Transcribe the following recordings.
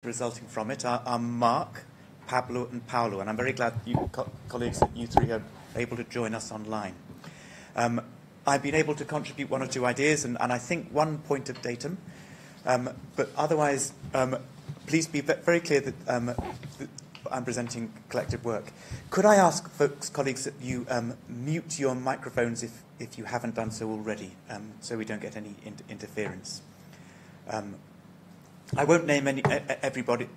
resulting from it are Mark, Pablo and Paolo, and I'm very glad, colleagues, that you three are able to join us online. I've been able to contribute one or two ideas and I think one point of datum, but otherwise please be very clear that I'm presenting collective work. Could I ask folks, colleagues, that you mute your microphones if you haven't done so already, so we don't get any interference. I won't name everybody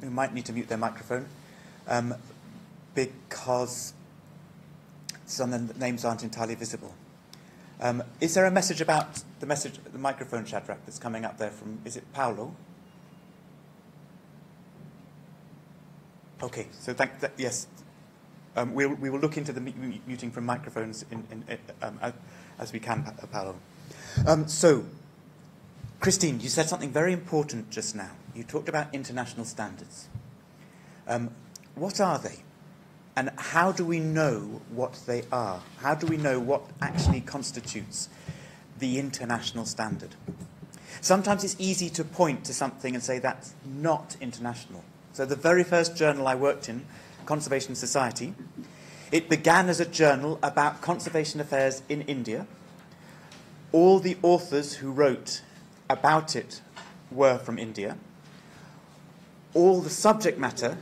who might need to mute their microphone because some of the names aren't entirely visible. Is there a message about the microphone, Shadrach, that's coming up there from, is it Paolo? Okay, so yes. We will look into the muting from microphones as we can, Paolo. So, Christine, you said something very important just now. You talked about international standards. What are they? And how do we know what they are? How do we know what actually constitutes the international standard? Sometimes it's easy to point to something and say that's not international. So the very first journal I worked in, Conservation Society, it began as a journal about conservation affairs in India. All the authors who wrote about it were from India. All the subject matter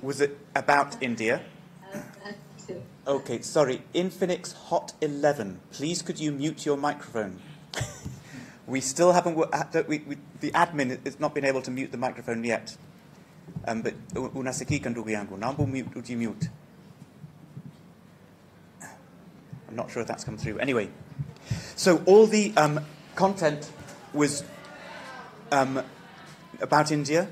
was about India. Okay, sorry, Infinix Hot 11. Please could you mute your microphone? We still haven't, the admin has not been able to mute the microphone yet. But unasikia ndugu yangu, naomba mute. I'm not sure if that's come through. Anyway, so all the content was about India.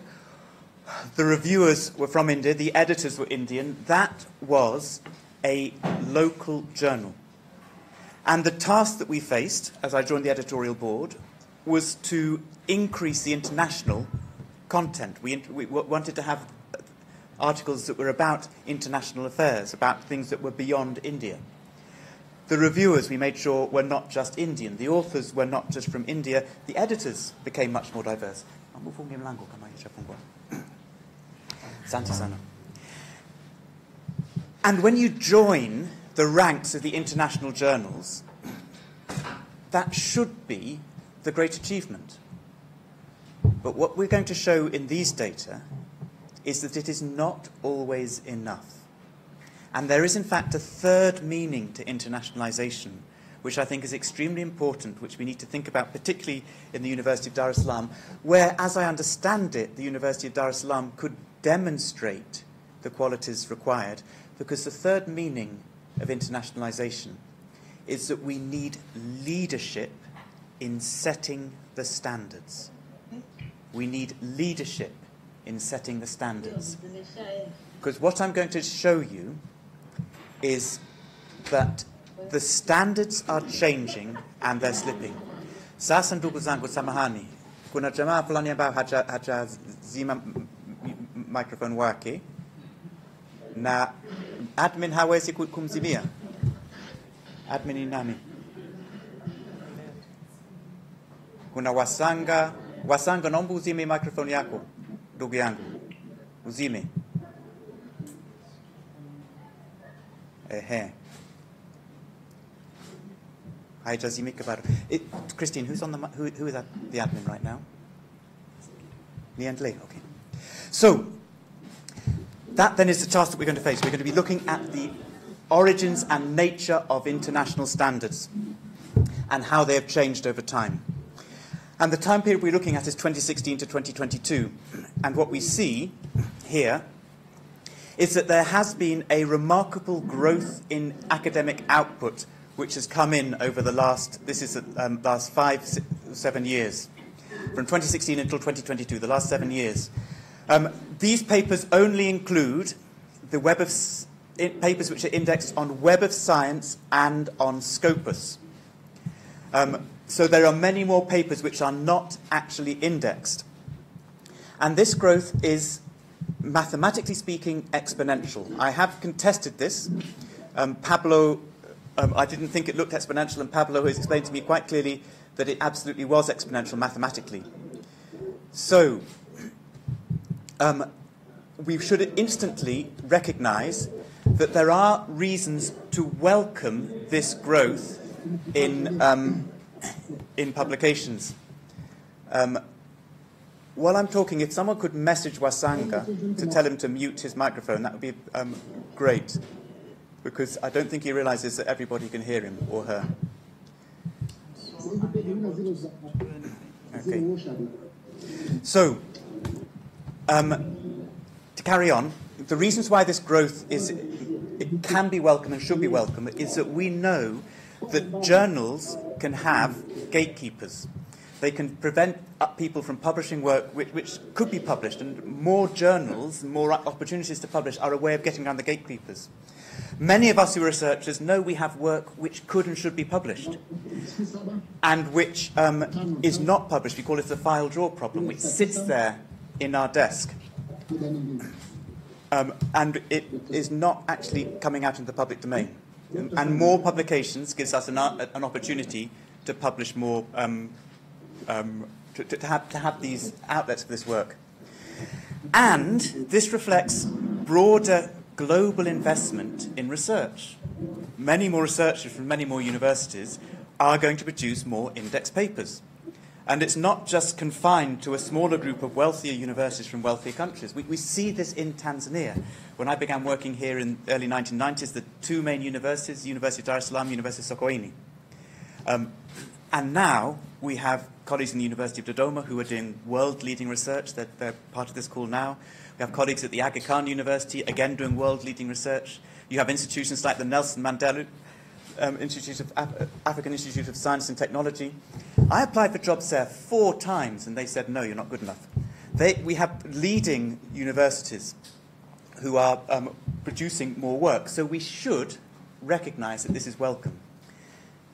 The reviewers were from India. The editors were Indian. That was a local journal. And the task that we faced, as I joined the editorial board, was to increase the international content. We wanted to have articles that were about international affairs, about things that were beyond India. The reviewers, we made sure, were not just Indian. The authors were not just from India. The editors became much more diverse. And when you join the ranks of the international journals, that should be the great achievement. But what we're going to show in these data is that it is not always enough. And there is, in fact, a third meaning to internationalization, which I think is extremely important, which we need to think about, particularly in the University of Dar es Salaam, where, as I understand it, the University of Dar es Salaam could demonstrate the qualities required, because the third meaning of internationalization is that we need leadership in setting the standards. We need leadership in setting the standards. Because what I'm going to show you is that the standards are changing and they're slipping. Sasa ndugu zangu, samahani, kuna jamaa fulani ambao hajazima microphone wake na admin hawezi kumzimia. Admin ni nani? Kuna Wasanga, naomba uzime microphone yako, ndugu yangu. Uzime. Christine, who is at the admin right now? Lee. Okay. So that then is the task that we're going to face. We're going to be looking at the origins and nature of international standards and how they have changed over time. And the time period we're looking at is 2016 to 2022. And what we see here is that there has been a remarkable growth in academic output which has come in over the last 7 years. From 2016 until 2022, the last 7 years. These papers only include the papers which are indexed on Web of Science and on Scopus. So there are many more papers which are not actually indexed. And this growth is, mathematically speaking, exponential. I have contested this. Pablo, I didn't think it looked exponential, and Pablo has explained to me quite clearly that it absolutely was exponential mathematically. So we should instantly recognise that there are reasons to welcome this growth in publications. While I'm talking, if someone could message Wasanga to tell him to mute his microphone, that would be great, because I don't think he realises that everybody can hear him or her. Okay. So, to carry on, the reasons why this growth it can be welcome and should be welcome is that we know that journals can have gatekeepers. They can prevent people from publishing work which could be published, and more journals, more opportunities to publish are a way of getting around the gatekeepers. Many of us who are researchers know we have work which could and should be published, and which is not published. We call it the file drawer problem, which sits there in our desk. And it is not actually coming out into the public domain. And more publications gives us an opportunity to publish more, to have these outlets for this work. And this reflects broader global investment in research. Many more researchers from many more universities are going to produce more index papers. And it's not just confined to a smaller group of wealthier universities from wealthier countries. We see this in Tanzania. When I began working here in the early 1990s, the two main universities, University of Dar es Salaam, University of Sokoine. And now we have colleagues in the University of Dodoma who are doing world-leading research. They're part of this call now. We have colleagues at the Aga Khan University, again doing world-leading research. You have institutions like the Nelson Mandela African Institute of Science and Technology. I applied for jobs there 4 times, and they said, no, you're not good enough. We have leading universities who are producing more work, so we should recognise that this is welcome.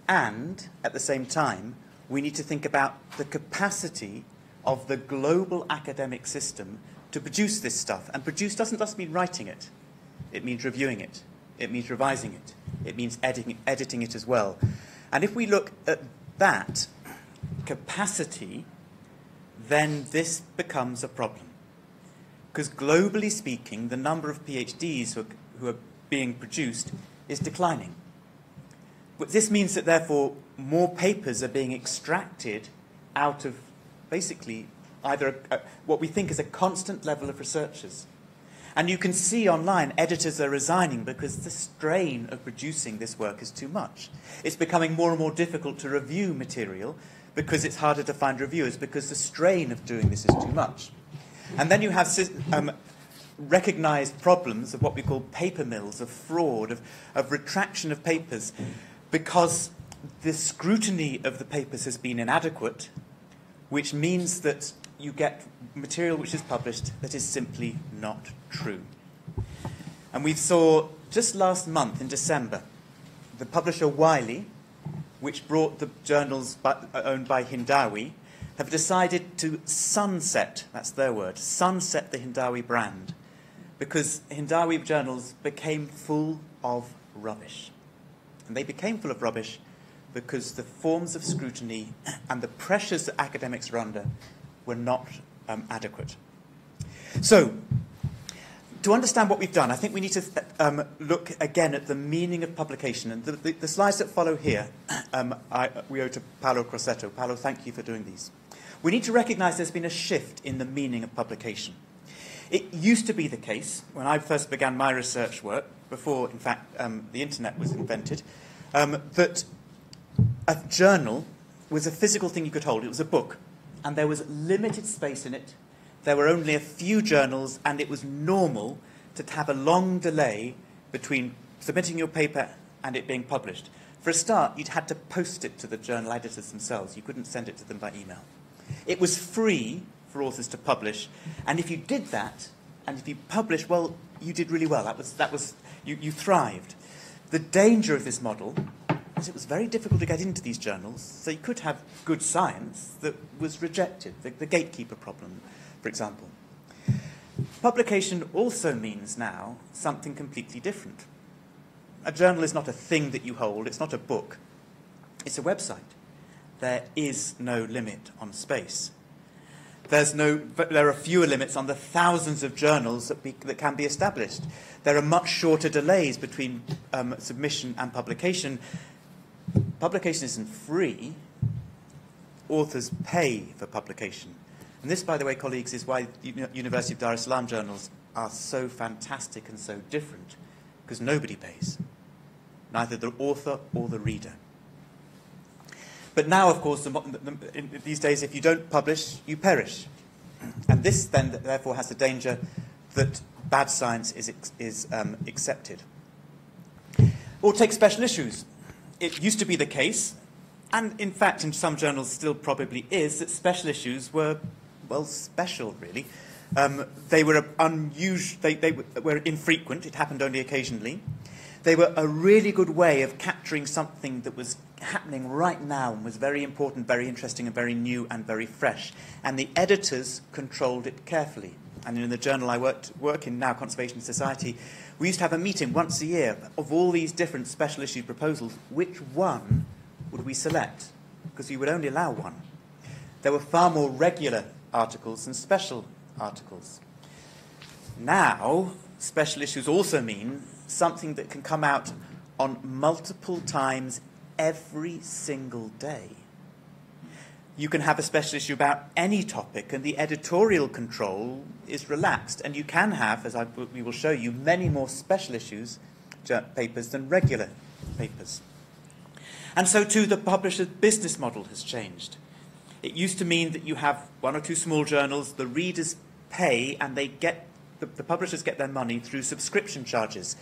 And, at the same time, we need to think about the capacity of the global academic system to produce this stuff. And produce doesn't just mean writing it. It means reviewing it. It means revising it. It means editing it as well. And if we look at that capacity, then this becomes a problem. Because globally speaking, the number of PhDs who are being produced is declining. But this means that, therefore, more papers are being extracted out of basically either what we think is a constant level of researchers. And you can see online editors are resigning because the strain of producing this work is too much. It's becoming more and more difficult to review material because it's harder to find reviewers because the strain of doing this is too much. And then you have recognised problems of what we call paper mills, of fraud, of retraction of papers, because the scrutiny of the papers has been inadequate, which means that you get material which is published that is simply not true. And we saw just last month in December, the publisher Wiley, which brought the journals owned by Hindawi, have decided to sunset, that's their word, sunset the Hindawi brand, because Hindawi journals became full of rubbish. And they became full of rubbish because the forms of scrutiny and the pressures that academics are under were not adequate. So, to understand what we've done, I think we need to look again at the meaning of publication. And the slides that follow here, we owe to Paolo Crosetto. Paolo, thank you for doing these. We need to recognise there's been a shift in the meaning of publication. It used to be the case, when I first began my research work, before, in fact, the internet was invented, that a journal was a physical thing you could hold. It was a book. And there was limited space in it. There were only a few journals, and it was normal to have a long delay between submitting your paper and it being published. For a start, you'd had to post it to the journal editors themselves. You couldn't send it to them by email. It was free for authors to publish, and if you did that, and if you published, well, you did really well. You thrived. The danger of this model was it was very difficult to get into these journals, so you could have good science that was rejected, the gatekeeper problem, for example. Publication also means now something completely different. A journal is not a thing that you hold, it's not a book, it's a website. There is no limit on space. There are fewer limits on the thousands of journals that can be established. There are much shorter delays between submission and publication. Publication isn't free. Authors pay for publication. And this, by the way, colleagues, is why University of Dar es Salaam journals are so fantastic and so different, because nobody pays, neither the author or the reader. But now, of course, in these days, if you don't publish, you perish. And this then, therefore, has the danger that bad science is accepted. Or take special issues. It used to be the case, and in fact, in some journals still probably is, that special issues were, well, special, really. They were unusual. They were infrequent. It happened only occasionally. They were a really good way of capturing something that was happening right now and was very important, very interesting, and very new and very fresh. And the editors controlled it carefully. And in the journal I work in now, Conservation Society, we used to have a meeting once a year of all these different special issue proposals. Which one would we select? Because we would only allow one. There were far more regular articles than special articles. Now, special issues also mean something that can come out on multiple times every single day. You can have a special issue about any topic, and the editorial control is relaxed. And you can have, as we will show you, many more special issues papers than regular papers. And so, too, the publisher's business model has changed. It used to mean that you have one or two small journals, the readers pay, and they get the publishers get their money through subscription charges.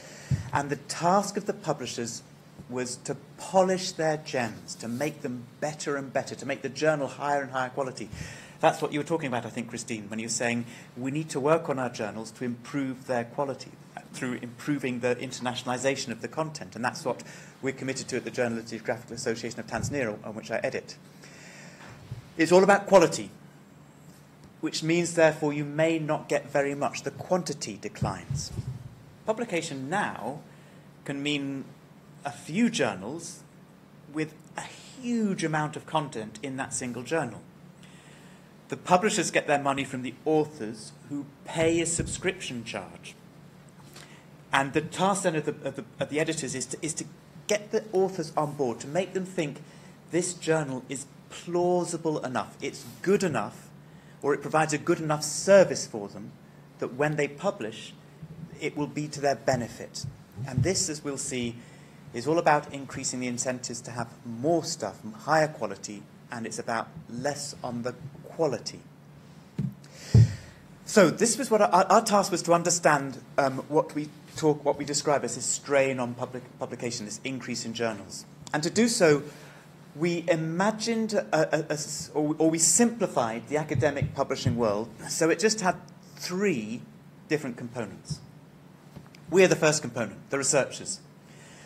And the task of the publishers was to polish their gems, to make them better and better, to make the journal higher and higher quality. That's what you were talking about, I think, Christine, when you were saying we need to work on our journals to improve their quality through improving the internationalization of the content. And that's what we're committed to at the Journalistic Graphical Association of Tanzania, on which I edit. It's all about quality, which means, therefore, you may not get very much. The quantity declines. Publication now can mean a few journals with a huge amount of content in that single journal. The publishers get their money from the authors who pay a subscription charge. And the task then of the editors is to get the authors on board, to make them think this journal is plausible enough, it's good enough, or it provides a good enough service for them that when they publish, it will be to their benefit. And this, as we'll see, is all about increasing the incentives to have more stuff, higher quality, and it's about less on the quality. So this was what our task was, to understand what we describe as this strain on publication, this increase in journals. And to do so, we imagined, or we simplified the academic publishing world, so it just had three different components. We are the first component, the researchers.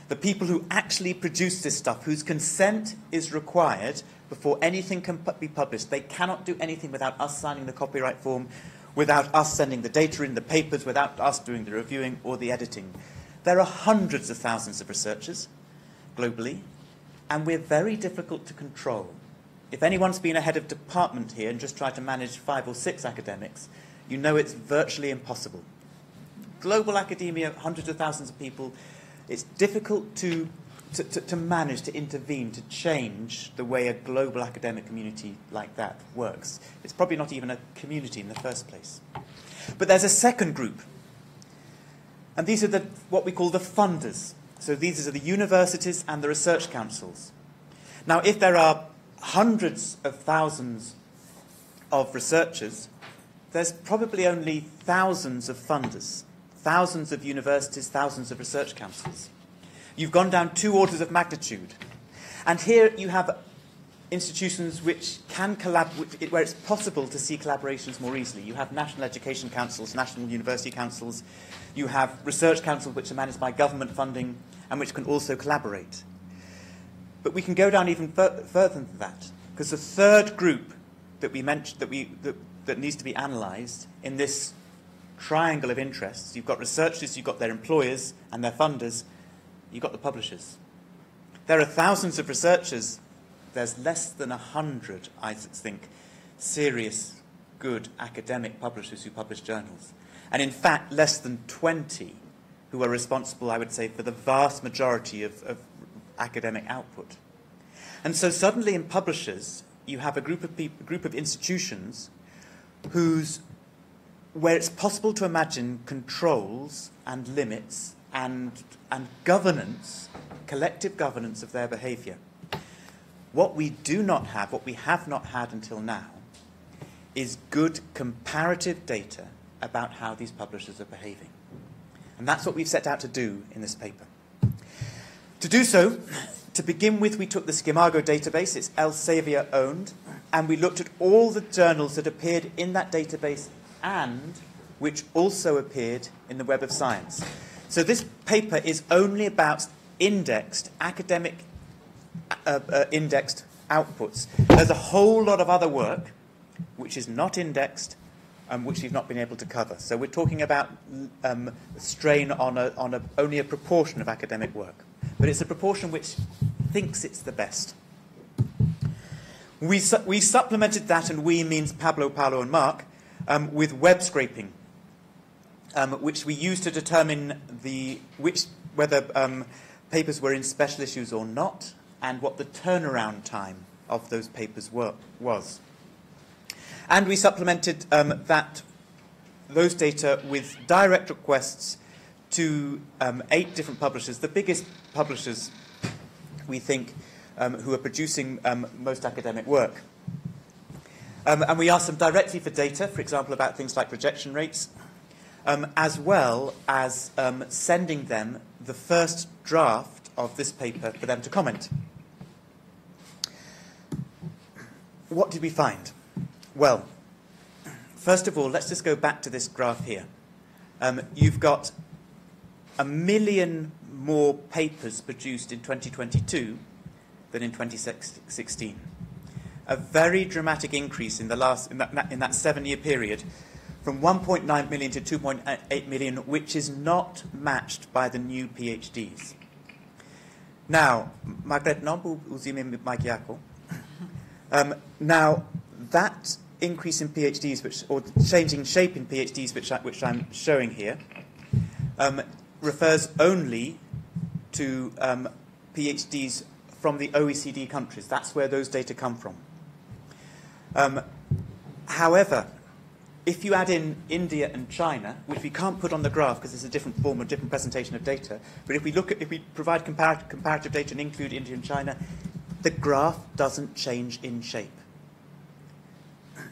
The people who actually produce this stuff, whose consent is required before anything can be published. They cannot do anything without us signing the copyright form, without us sending the data in the papers, without us doing the reviewing or the editing. There are hundreds of thousands of researchers globally, and we're very difficult to control. If anyone's been a head of department here and just tried to manage 5 or 6 academics, you know it's virtually impossible. Global academia, hundreds of thousands of people, it's difficult to manage, to intervene, to change the way a global academic community like that works. It's probably not even a community in the first place. But there's a second group, and these are what we call the funders. So these are the universities and the research councils. Now, if there are hundreds of thousands of researchers, there's probably only thousands of funders, thousands of universities, thousands of research councils. You've gone down 2 orders of magnitude. And here you have institutions which can collaborate, where it's possible to see collaborations more easily. You have national education councils, national university councils. You have research councils which are managed by government funding and which can also collaborate. But we can go down even further than that, because the third group that we mentioned, that needs to be analysed in this triangle of interests, you've got researchers, you've got their employers and their funders, you've got the publishers. There are thousands of researchers. There's less than 100, I think, serious good academic publishers who publish journals. And in fact, less than 20 who are responsible, I would say, for the vast majority of academic output. And so suddenly in publishers, you have a group of institutions where it's possible to imagine controls and limits and governance, collective governance of their behavior. What we do not have, what we have not had until now, is good comparative data about how these publishers are behaving. And that's what we've set out to do in this paper. To do so, to begin with, we took the Scimago database, it's Elsevier owned, and we looked at all the journals that appeared in that database and which also appeared in the Web of Science. So this paper is only about indexed, academic indexed outputs. There's a whole lot of other work which is not indexed, which we've not been able to cover. So we're talking about strain on only a proportion of academic work. But it's a proportion which thinks it's the best. We supplemented that, and we means Pablo, Paolo, and Mark, with web scraping, which we used to determine whether papers were in special issues or not, and what the turnaround time of those papers was. And we supplemented those data with direct requests to 8 different publishers, the biggest publishers, we think, who are producing most academic work. And we asked them directly for data, for example, about things like rejection rates, as well as sending them the first draft of this paper for them to comment. What did we find? Well, first of all, let's just go back to this graph here. You've got 1 million more papers produced in 2022 than in 2016. A very dramatic increase in that 7-year period, from 1.9 million to 2.8 million, which is not matched by the new PhDs. Now, now that increase in PhDs, or changing shape in PhDs, which I'm showing here, refers only to PhDs from the OECD countries. That's where those data come from. However, if you add in India and China, which we can't put on the graph because it's a different form, a different presentation of data, but if we provide comparative data and include India and China, the graph doesn't change in shape.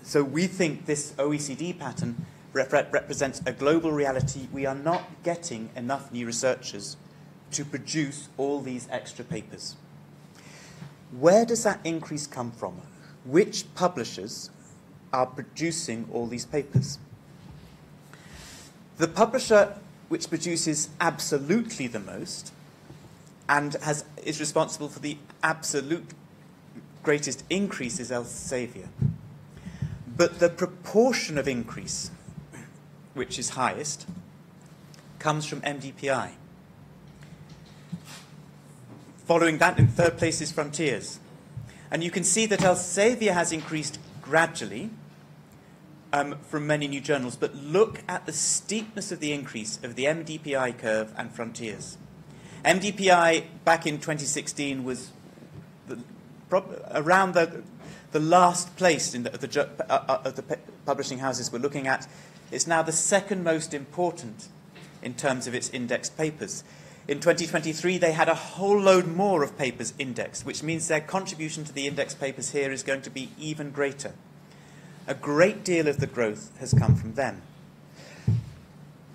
So we think this OECD pattern represents a global reality. We are not getting enough new researchers to produce all these extra papers. Where does that increase come from? Which publishers are producing all these papers? The publisher which produces absolutely the most and is responsible for the absolute greatest increase is Elsevier. But the proportion of increase, which is highest, comes from MDPI. Following that, in third place is Frontiers. And you can see that Elsevier has increased gradually from many new journals, but look at the steepness of the increase of the MDPI curve and Frontiers. MDPI back in 2016 was around the last place of the publishing houses we're looking at. It's now the second most important in terms of its indexed papers. In 2023, they had a whole load more of papers indexed, which means their contribution to the indexed papers here is going to be even greater. A great deal of the growth has come from them.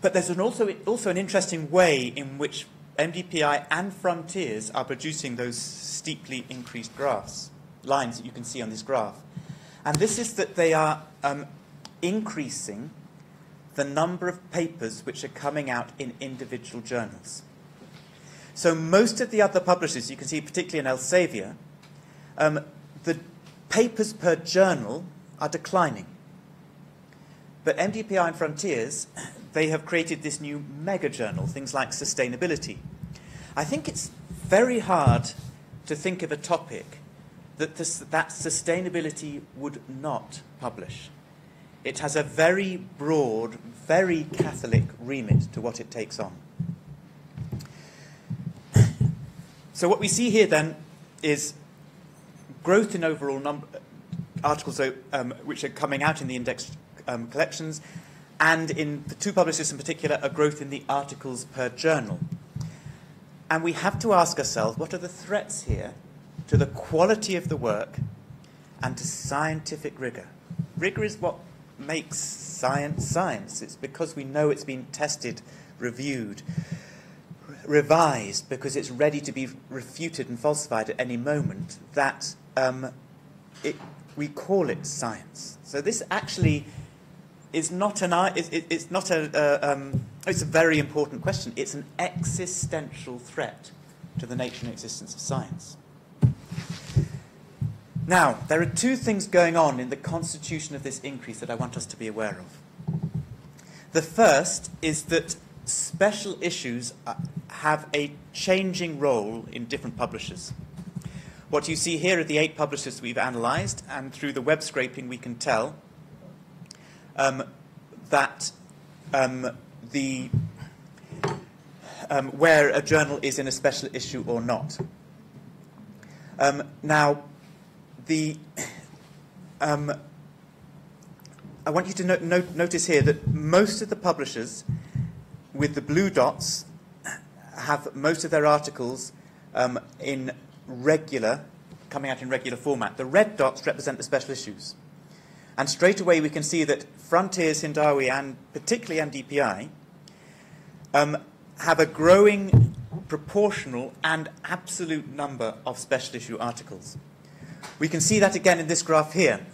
But there's also an interesting way in which MDPI and Frontiers are producing those steeply increased lines that you can see on this graph. And this is that they are increasing the number of papers which are coming out in individual journals. So most of the other publishers, you can see particularly in Elsevier, the papers per journal are declining. But MDPI and Frontiers, they have created this new mega journal, things like sustainability. I think it's very hard to think of a topic that sustainability would not publish. It has a very broad, very Catholic remit to what it takes on. So what we see here then is growth in overall articles which are coming out in the indexed collections, and in the two publishers in particular, a growth in the articles per journal. And we have to ask ourselves, what are the threats here to the quality of the work and to scientific rigor? Rigor is what makes science science. It's because we know it's been tested, reviewed, revised, because it's ready to be refuted and falsified at any moment, that we call it science. So this actually is not it's a very important question. It's an existential threat to the nature and existence of science. Now, there are two things going on in the constitution of this increase that I want us to be aware of. The first is that special issues have a changing role in different publishers. What you see here are the 8 publishers we've analysed, and through the web scraping we can tell that where a journal is in a special issue or not. Now, I want you to notice here that most of the publishers with the blue dots have most of their articles in coming out in regular format. The red dots represent the special issues. And straight away we can see that Frontiers, Hindawi, and particularly MDPI have a growing proportional and absolute number of special issue articles. We can see that again in this graph here.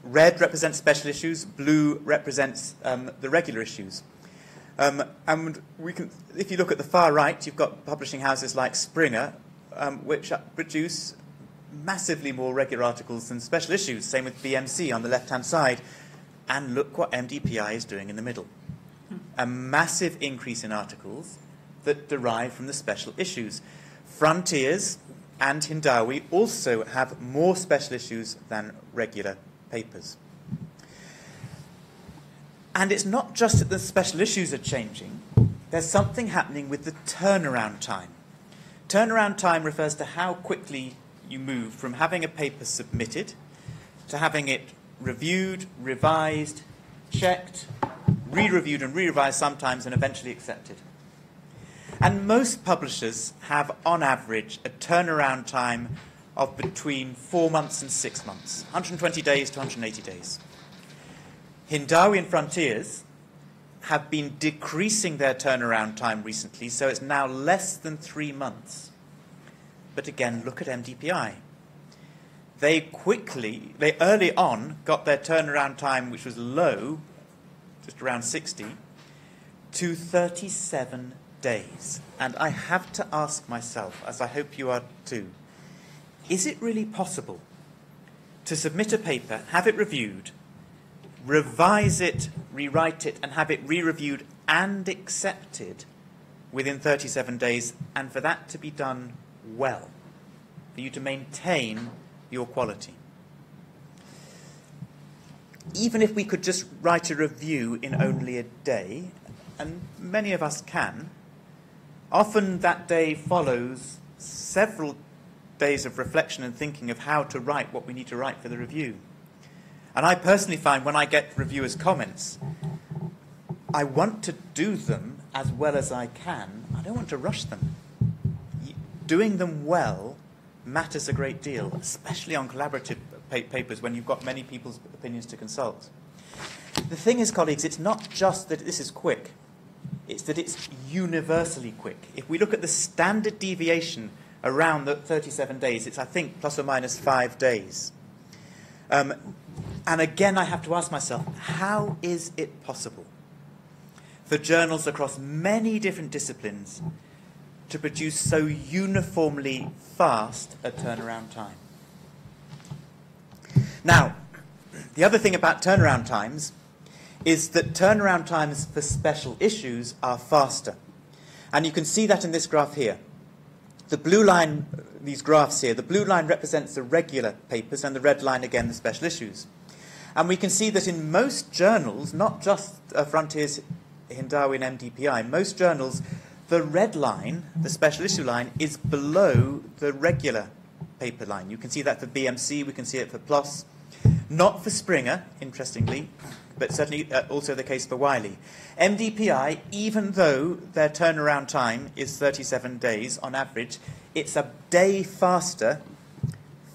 Red represents special issues, blue represents the regular issues. And if you look at the far right, you've got publishing houses like Springer, which produce massively more regular articles than special issues. Same with BMC on the left-hand side. And look what MDPI is doing in the middle. A massive increase in articles that derive from the special issues. Frontiers and Hindawi also have more special issues than regular papers. And it's not just that the special issues are changing. There's something happening with the turnaround time. Turnaround time refers to how quickly you move from having a paper submitted to having it reviewed, revised, checked, re-reviewed and re-revised sometimes, and eventually accepted. And most publishers have, on average, a turnaround time of between 4 months and 6 months, 120 days to 180 days. Hindawi and Frontiers have been decreasing their turnaround time recently, so it's now less than 3 months. But again, look at MDPI. They early on got their turnaround time, which was low, just around 60, to 37 days. And I have to ask myself, as I hope you are too, is it really possible to submit a paper, have it reviewed, revise it, rewrite it, and have it re-reviewed and accepted within 37 days, and for that to be done well, for you to maintain your quality? Even if we could just write a review in only a day, and many of us can, often that day follows several days of reflection and thinking of how to write what we need to write for the review. And I personally find when I get reviewers' comments, I want to do them as well as I can. I don't want to rush them. Doing them well matters a great deal, especially on collaborative papers when you've got many people's opinions to consult. The thing is, colleagues, it's not just that this is quick. It's that it's universally quick. If we look at the standard deviation around the 37 days, it's, I think, plus or minus 5 days. And again, I have to ask myself, how is it possible for journals across many different disciplines to produce so uniformly fast a turnaround time? Now, the other thing about turnaround times is that turnaround times for special issues are faster. And you can see that in this graph here. The blue line, these graphs here, the blue line represents the regular papers, and the red line, again, the special issues. And we can see that in most journals, not just Frontiers, Hindawi and MDPI, most journals, the red line, the special issue line, is below the regular paper line. You can see that for BMC, we can see it for PLOS. Not for Springer, interestingly, but certainly also the case for Wiley. MDPI, even though their turnaround time is 37 days on average, it's a day faster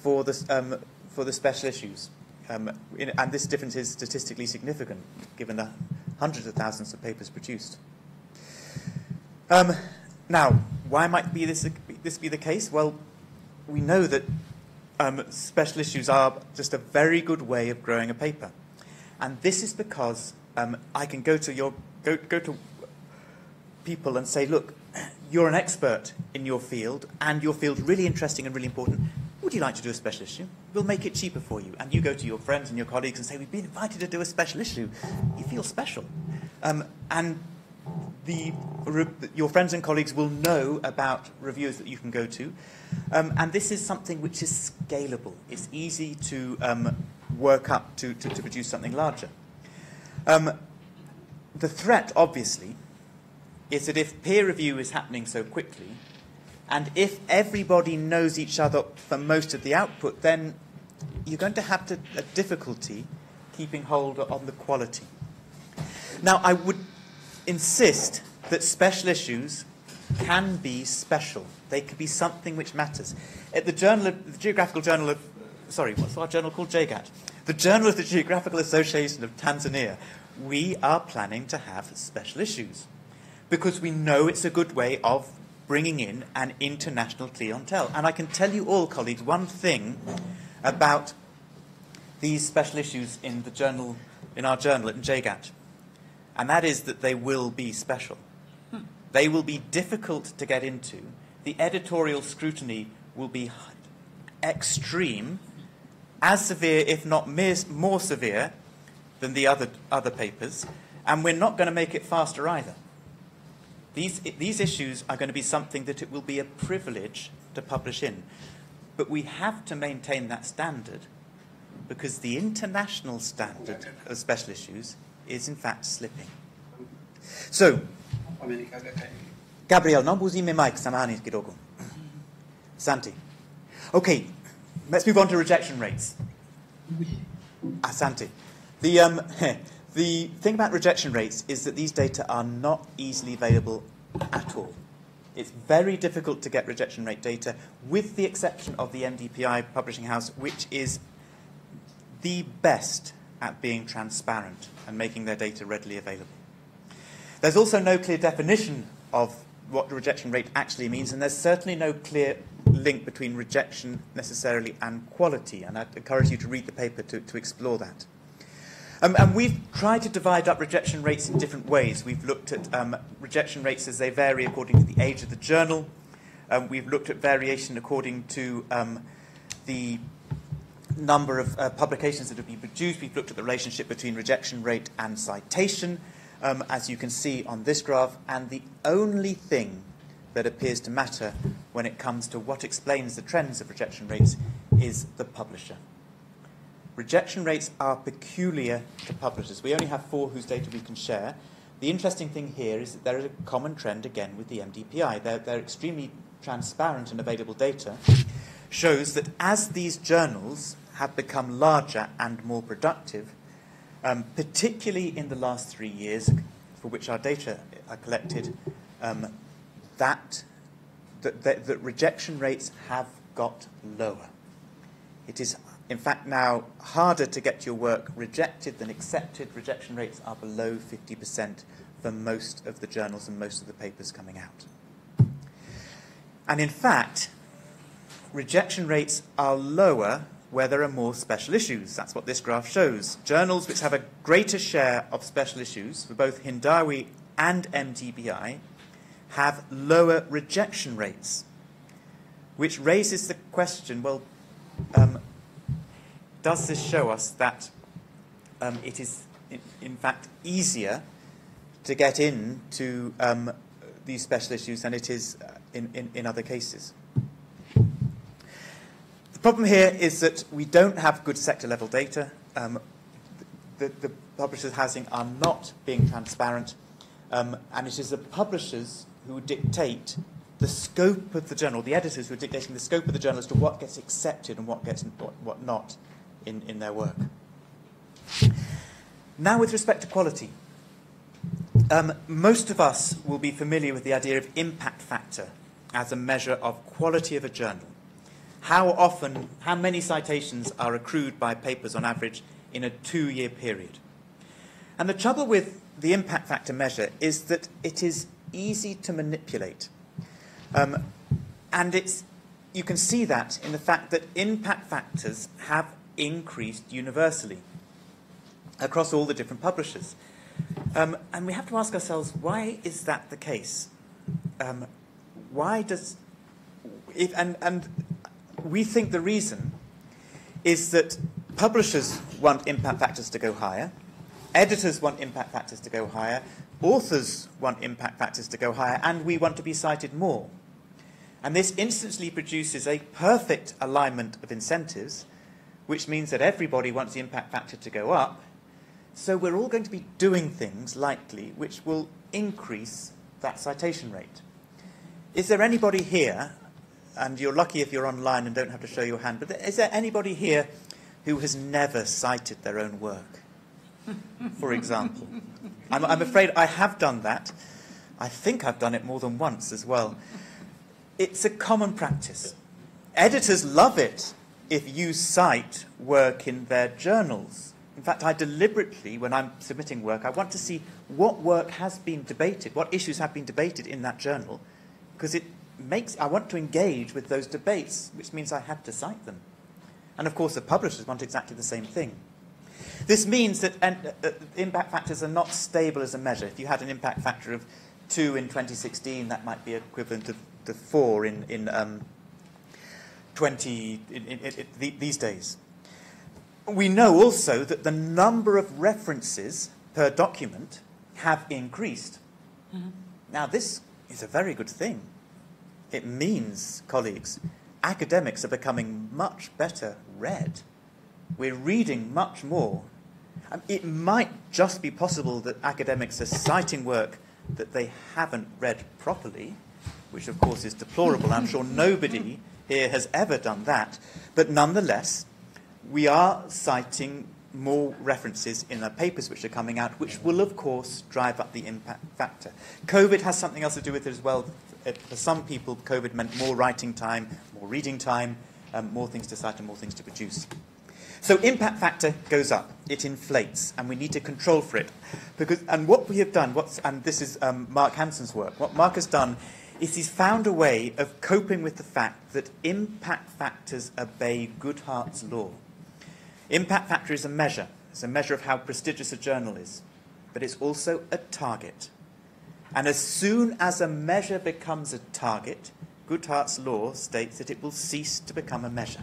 for the special issues. And this difference is statistically significant, given the hundreds of thousands of papers produced. Now, why might this be the case? Well, we know that special issues are just a very good way of growing a paper. And this is because I can go to people and say, look, you're an expert in your field, and your field's really interesting and really important. Would you like to do a special issue? We'll make it cheaper for you. And you go to your friends and your colleagues and say, we've been invited to do a special issue. You feel special. And your friends and colleagues will know about reviews that you can go to. And this is something which is scalable. It's easy to work up to produce something larger. The threat, obviously, is that if peer review is happening so quickly, and if everybody knows each other for most of the output, then you're going to have a difficulty keeping hold on the quality. Now, I would insist that special issues can be special. They can be something which matters. At the Geographical Journal of, sorry, what's our journal called? JGAT. The Journal of the Geographical Association of Tanzania, we are planning to have special issues because we know it's a good way of bringing in an international clientele. And I can tell you all, colleagues, one thing about these special issues in the journal, in our journal at JGAT, and that is that they will be special. They will be difficult to get into. The editorial scrutiny will be extreme, as severe, if not more severe, than the other papers, and we're not going to make it faster either. These issues are going to be something that it will be a privilege to publish in. But we have to maintain that standard because the international standard of special issues is in fact slipping. So, Gabriel, non uzime mic, samahani kidogo. Asante. Okay, let's move on to rejection rates. Asante. The thing about rejection rates is that these data are not easily available at all. It's very difficult to get rejection rate data, with the exception of the MDPI publishing house, which is the best at being transparent and making their data readily available. There's also no clear definition of what the rejection rate actually means, and there's certainly no clear link between rejection necessarily and quality, and I'd encourage you to read the paper to explore that. And we've tried to divide up rejection rates in different ways. We've looked at rejection rates as they vary according to the age of the journal. We've looked at variation according to the number of publications that have been produced. We've looked at the relationship between rejection rate and citation, as you can see on this graph. And the only thing that appears to matter when it comes to what explains the trends of rejection rates is the publisher. Rejection rates are peculiar to publishers. We only have 4 whose data we can share. The interesting thing here is that there is a common trend again with the MDPI. Their extremely transparent and available data shows that as these journals have become larger and more productive, particularly in the last 3 years, for which our data are collected, that rejection rates have got lower. It is, in fact, now harder to get your work rejected than accepted. Rejection rates are below 50% for most of the journals and most of the papers coming out. And in fact, rejection rates are lower where there are more special issues. That's what this graph shows. Journals which have a greater share of special issues for both Hindawi and MDPI have lower rejection rates, which raises the question, well, does this show us that it is, in fact, easier to get into these special issues than it is in other cases? The problem here is that we don't have good sector-level data. the publishers' housing are not being transparent, and it is the publishers who dictate the scope of the journal, the editors who are dictating the scope of the journal as to what gets accepted and what not in their work. Now, with respect to quality, most of us will be familiar with the idea of impact factor as a measure of quality of a journal. How many citations are accrued by papers on average in a 2-year period? And the trouble with the impact factor measure is that it is easy to manipulate. And you can see that in the fact that impact factors have increased universally across all the different publishers. And we have to ask ourselves, why is that the case? We think the reason is that publishers want impact factors to go higher, editors want impact factors to go higher, authors want impact factors to go higher, and we want to be cited more. And this instantly produces a perfect alignment of incentives, which means that everybody wants the impact factor to go up. So we're all going to be doing things, likely, which will increase that citation rate. Is there anybody here, and you're lucky if you're online and don't have to show your hand, but is there anybody here who has never cited their own work, for example? I'm afraid I have done that. I think I've done it more than once as well. It's a common practice. Editors love it if you cite work in their journals. In fact, I deliberately, when I'm submitting work, I want to see what work has been debated, what issues have been debated in that journal, because I want to engage with those debates, which means I have to cite them. And of course, the publishers want exactly the same thing. This means that impact factors are not stable as a measure. If you had an impact factor of 2 in 2016, that might be equivalent to 4 these days. We know also that the number of references per document have increased. Mm-hmm. Now, this is a very good thing. It means, colleagues, academics are becoming much better read. We're reading much more. It might just be possible that academics are citing work that they haven't read properly, which of course is deplorable. I'm sure nobody here has ever done that. But nonetheless, we are citing more references in the papers which are coming out, which will, of course, drive up the impact factor. COVID has something else to do with it as well. For some people, COVID meant more writing time, more reading time, more things to cite and more things to produce. So impact factor goes up. It inflates, and we need to control for it. And what we have done, and this is Mark Hansen's work, what Mark has done is he's found a way of coping with the fact that impact factors obey Goodhart's law. Impact factor is a measure. It's a measure of how prestigious a journal is. But it's also a target. And as soon as a measure becomes a target, Goodhart's law states that it will cease to become a measure.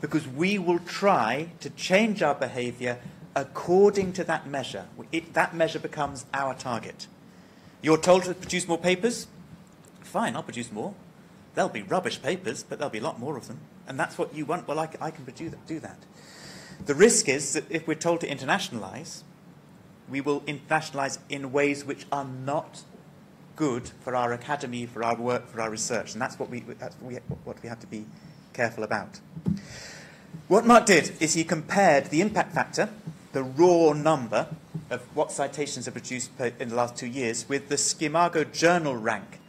Because we will try to change our behavior according to that measure. That measure becomes our target. You're told to produce more papers? Fine, I'll produce more. There'll be rubbish papers, but there'll be a lot more of them. And that's what you want. Well, I can do that. The risk is that if we're told to internationalize, we will internationalize in ways which are not good for our academy, for our work, for our research. And that's what we have to be careful about. What Mark did is he compared the impact factor, the raw number of what citations are produced in the last 2 years, with the Scimago journal rank,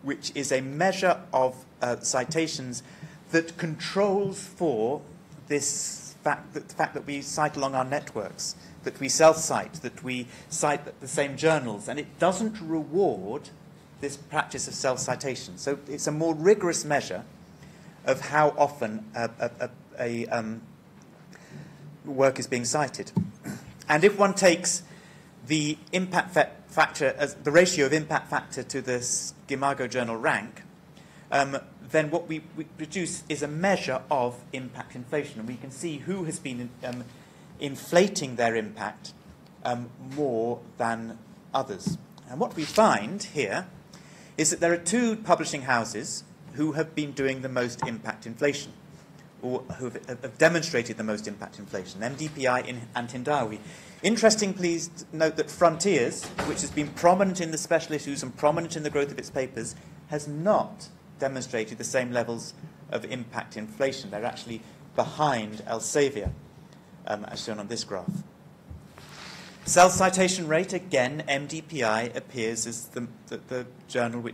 which is a measure of citations that controls for the fact that we cite along our networks, that we self-cite, that we cite the same journals, and it doesn't reward this practice of self-citation. So it's a more rigorous measure of how often a work is being cited. And if one takes the impact factor as the ratio of impact factor to the Scimago journal rank, then what we produce is a measure of impact inflation, and we can see who has been inflating their impact more than others. And what we find here is that there are 2 publishing houses who have been doing the most impact inflation. or who have demonstrated the most impact inflation, MDPI and Hindawi. Interesting, please note that Frontiers, which has been prominent in the special issues and prominent in the growth of its papers, has not demonstrated the same levels of impact inflation. They're actually behind Elsevier, as shown on this graph. Self-citation rate, again, MDPI appears as the journal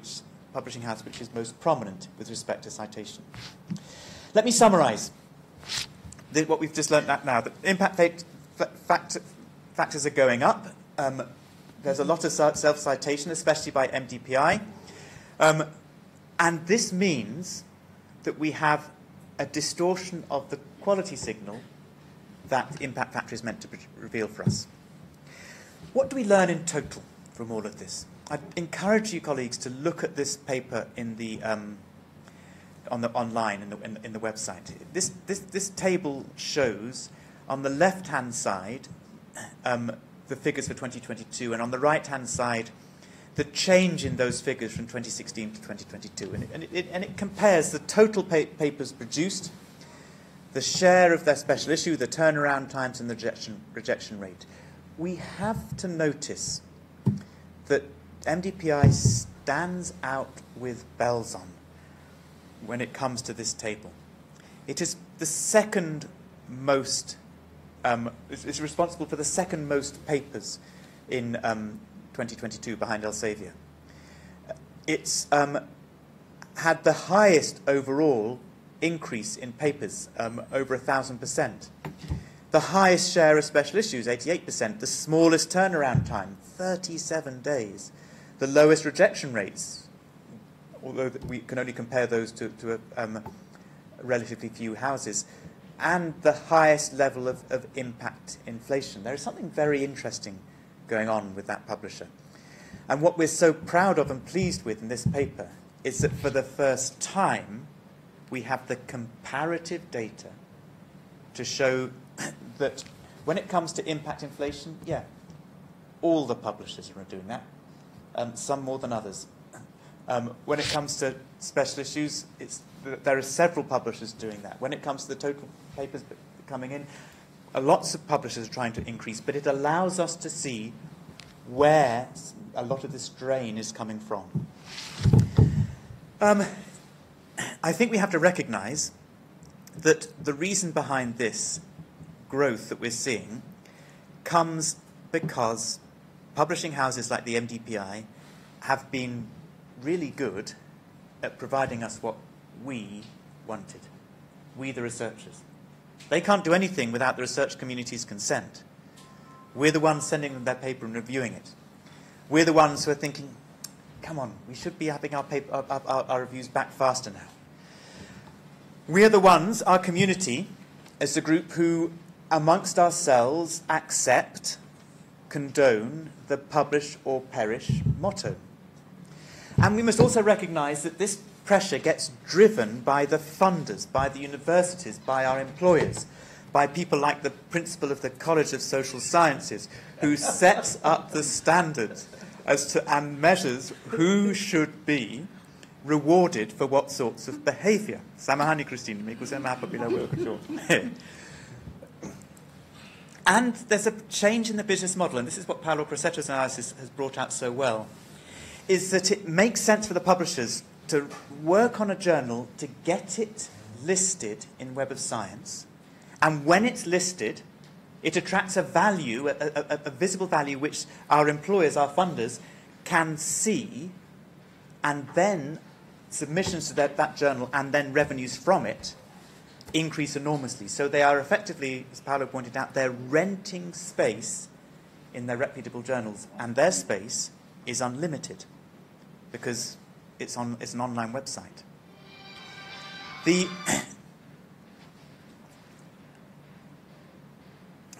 publishing house which is most prominent with respect to citation. Let me summarise what we've just learnt now. The impact factors are going up. There's a lot of self-citation, especially by MDPI. And this means that we have a distortion of the quality signal that the impact factor is meant to reveal for us. What do we learn in total from all of this? I encourage you, colleagues, to look at this paper in the online in the website. This table shows on the left-hand side the figures for 2022, and on the right-hand side the change in those figures from 2016 to 2022, and it compares the total papers produced, the share of their special issue, the turnaround times, and the rejection rate. We have to notice that MDPI stands out with bells on when it comes to this table. It is the second most, it's responsible for the second most papers in 2022 behind Elsevier. It's had the highest overall increase in papers, over 1,000%. The highest share of special issues, 88%. The smallest turnaround time, 37 days. The lowest rejection rates, although we can only compare those to relatively few houses, and the highest level of impact inflation. There is something very interesting going on with that publisher. And what we're so proud of and pleased with in this paper is that for the first time, we have the comparative data to show that when it comes to impact inflation, yeah, all the publishers are doing that, some more than others. When it comes to special issues, there are several publishers doing that. When it comes to the total papers coming in, lots of publishers are trying to increase, but it allows us to see where a lot of this drain is coming from. I think we have to recognise that the reason behind this growth that we're seeing comes because publishing houses like the MDPI have been really good at providing us what we wanted, we the researchers. They can't do anything without the research community's consent. We're the ones sending them their paper and reviewing it. We're the ones who are thinking, come on, we should be having our reviews back faster now. We're the ones, our community, as the group who, amongst ourselves, accept, condone the publish or perish motto. And we must also recognise that this pressure gets driven by the funders, by the universities, by our employers, by people like the principal of the College of Social Sciences, who sets up the standards and measures who should be rewarded for what sorts of behaviour. Samahani, Christine, may kusema hapa bila wewe kujua. And there's a change in the business model, and this is what Paolo Crocetto's analysis has brought out so well, is that it makes sense for the publishers to work on a journal to get it listed in Web of Science, and when it's listed, it attracts a value, a visible value, which our employers, our funders, can see, and then submissions to that journal and then revenues from it increase enormously. So they are effectively, as Paolo pointed out, they're renting space in their reputable journals, and their space is unlimited because it's an online website. I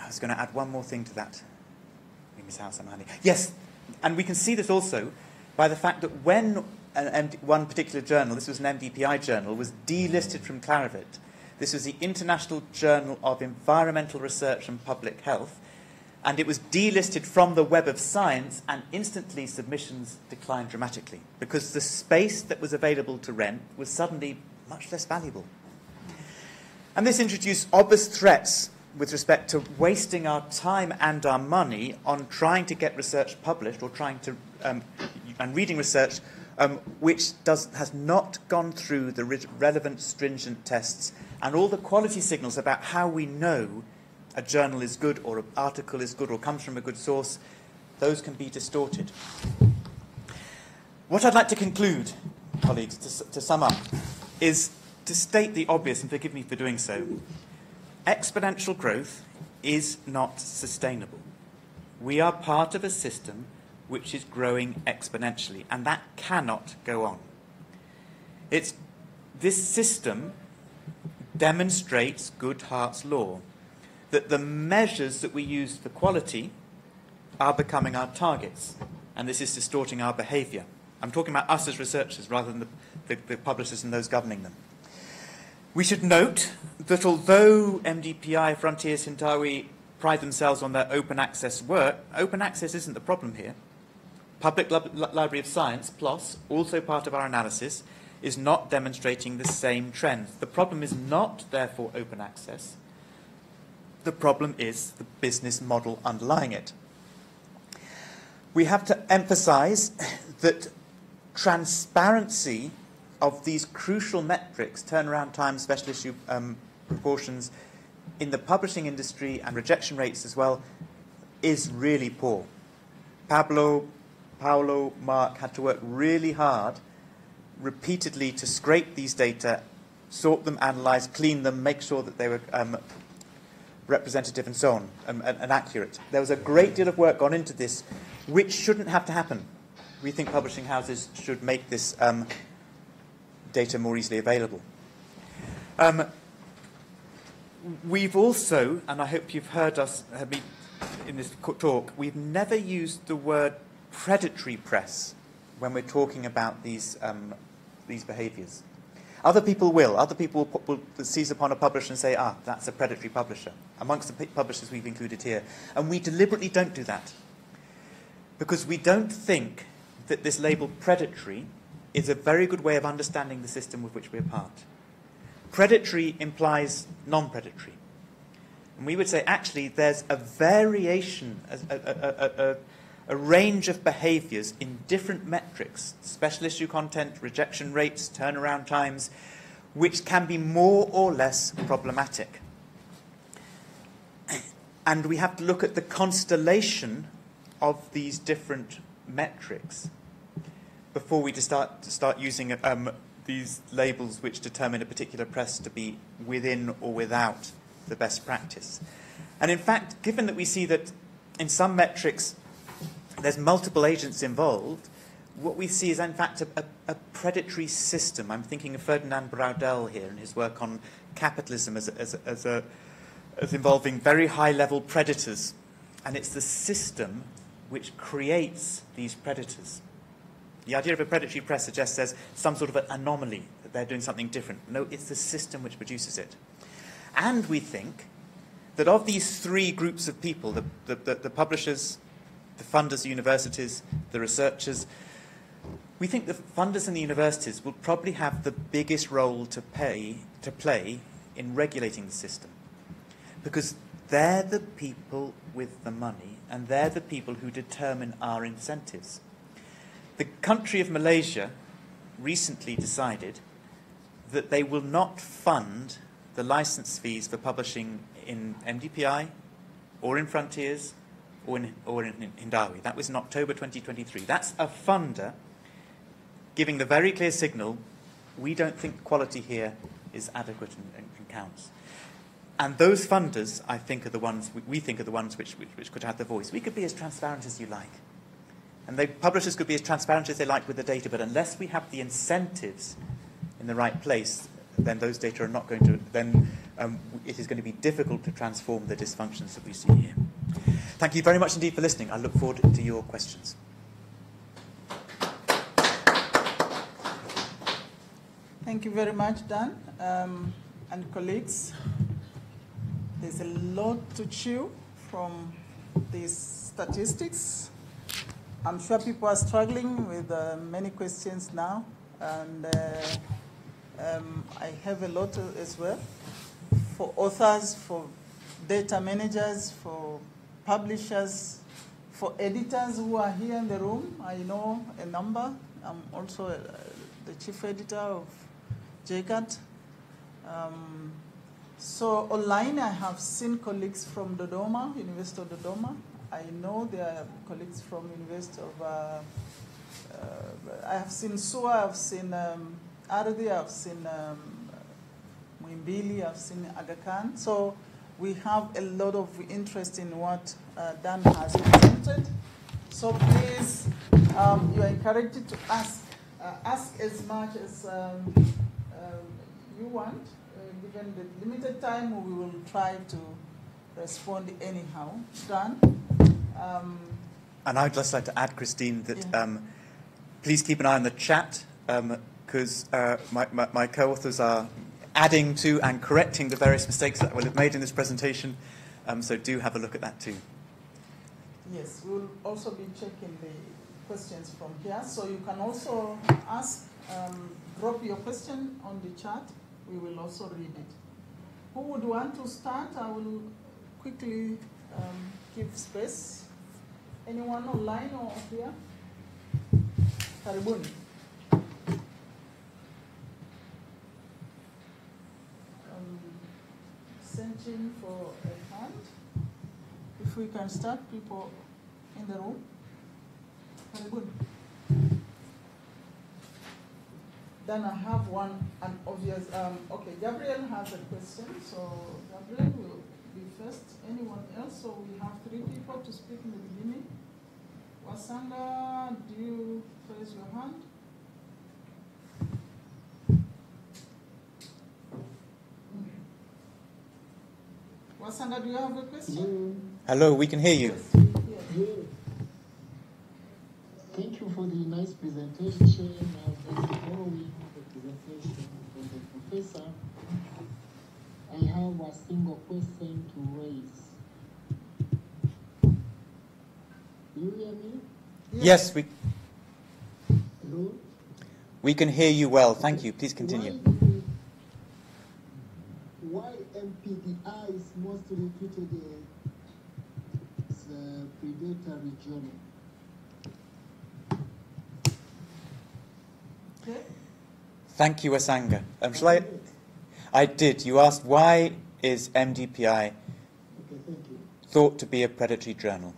was going to add one more thing to that. Yes, and we can see this also by the fact that when one particular journal, this was an MDPI journal, was delisted from Clarivat. This was the International Journal of Environmental Research and Public Health, and it was delisted from the Web of Science, and instantly submissions declined dramatically because the space that was available to rent was suddenly much less valuable. And this introduced obvious threats with respect to wasting our time and our money on trying to get research published or trying to and reading research which has not gone through the relevant stringent tests and all the quality signals about how we know a journal is good or an article is good or comes from a good source. Those can be distorted. What I'd like to conclude, colleagues, to sum up, is to state the obvious, and forgive me for doing so. Exponential growth is not sustainable. We are part of a system which is growing exponentially, and that cannot go on. This system demonstrates Goodhart's law, that the measures that we use for quality are becoming our targets, and this is distorting our behaviour. I'm talking about us as researchers rather than the publishers and those governing them. We should note that although MDPI, Frontiers, Hindawi pride themselves on their open access work, open access isn't the problem here. Public Library of Science, PLOS, also part of our analysis, is not demonstrating the same trend. The problem is not, therefore, open access. The problem is the business model underlying it. We have to emphasize that transparency of these crucial metrics, turnaround time, special issue proportions, in the publishing industry and rejection rates as well, is really poor. Paolo, Mark had to work really hard, repeatedly, to scrape these data, sort them, analyze, clean them, make sure that they were representative and so on, and accurate. There was a great deal of work gone into this, which shouldn't have to happen. We think publishing houses should make this data more easily available. We've also, and I hope you've heard me in this talk, we've never used the word predatory press when we're talking about these behaviours. Other people will. Other people will seize upon a publisher and say, that's a predatory publisher, amongst the publishers we've included here. And we deliberately don't do that, because we don't think that this label predatory is a very good way of understanding the system with which we're part. Predatory implies non-predatory. And we would say, actually, there's a variation, a range of behaviours in different metrics, special issue content, rejection rates, turnaround times, which can be more or less problematic. And we have to look at the constellation of these different metrics before we start using these labels which determine a particular press to be within or without the best practice. And in fact, given that we see that in some metrics there's multiple agents involved, what we see is in fact a predatory system. I'm thinking of Ferdinand Braudel here and his work on capitalism as involving very high-level predators. And it's the system which creates these predators. The idea of a predatory press suggests there's some sort of an anomaly, that they're doing something different. No, it's the system which produces it. And we think that of these three groups of people, the publishers, the funders, the universities, the researchers, we think the funders and the universities will probably have the biggest role to play in regulating the system. Because they're the people with the money, and they're the people who determine our incentives. The country of Malaysia recently decided that they will not fund the license fees for publishing in MDPI or in Frontiers or in Hindawi. That was in October 2023. That's a funder giving the very clear signal, we don't think quality here is adequate and counts. And those funders, I think, are the ones, we think are the ones which could have the voice. We could be as transparent as you like. And the publishers could be as transparent as they like with the data, but unless we have the incentives in the right place, then those data are not going to, then it is going to be difficult to transform the dysfunctions that we see here. Thank you very much indeed for listening. I look forward to your questions. Thank you very much, Dan, and colleagues. There's a lot to chew from these statistics. I'm sure people are struggling with many questions now, and I have a lot as well. for authors, for data managers, for publishers, for editors who are here in the room. I know a number. I'm also the chief editor of JCAT. So online, I have seen colleagues from Dodoma, University of Dodoma. I know there are colleagues from University of, I have seen SUA, I've seen Ardi, I've seen Muimbili, I've seen Aga Khan. So we have a lot of interest in what Dan has presented. So please, you are encouraged to ask as much as you want. Given the limited time, we will try to respond anyhow. Dan? And I'd just like to add, Christine, that please keep an eye on the chat, because my co-authors are adding to and correcting the various mistakes that I will have made in this presentation, so do have a look at that too. Yes, we'll also be checking the questions from here, so you can also ask, drop your question on the chat. We will also read it. Who would want to start? I will quickly give space. Anyone online or here? Karibuni. Searching for a hand. If we can start, people in the room. Karibuni. Then I have one, an obvious, okay, Gabriel has a question, so Gabriel will be first. Anyone else? So we have 3 people to speak in the beginning. Wasanga, do you raise your hand? Wasanga, do you have a question? Hello, we can hear you. Yeah. Thank you for the nice presentation. Following the presentation from the professor, I have a single question to raise. Do you hear me? Yes, Hello? we can hear you well. Thank you. Please continue. Why MPDI is mostly treated as a predatory journal? Okay. Thank you, Asanga. I did. You asked, why is MDPI thought to be a predatory journal?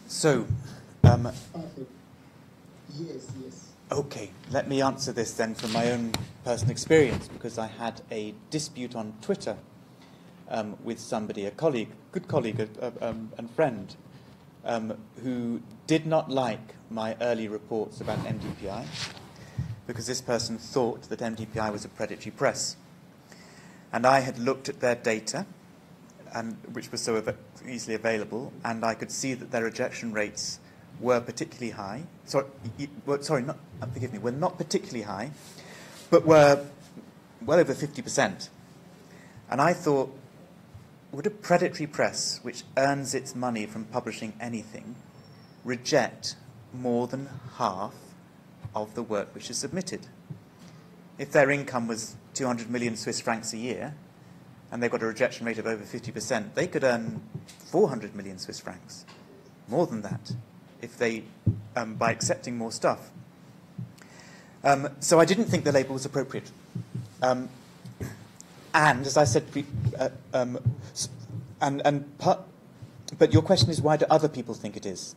So, Perfect. Yes. okay, let me answer this then from my own personal experience, because I had a dispute on Twitter with somebody, a colleague, good colleague and friend, who did not like my early reports about MDPI, because this person thought that MDPI was a predatory press. And I had looked at their data, which was so easily available, and I could see that their rejection rates were particularly high. Were not particularly high, but were well over 50%. And I thought, would a predatory press, which earns its money from publishing anything, reject more than half of the work which is submitted? If their income was 200 million Swiss francs a year, and they've got a rejection rate of over 50%, they could earn 400 million Swiss francs, more than that, if they, by accepting more stuff. So I didn't think the label was appropriate. And as I said, but your question is, why do other people think it is?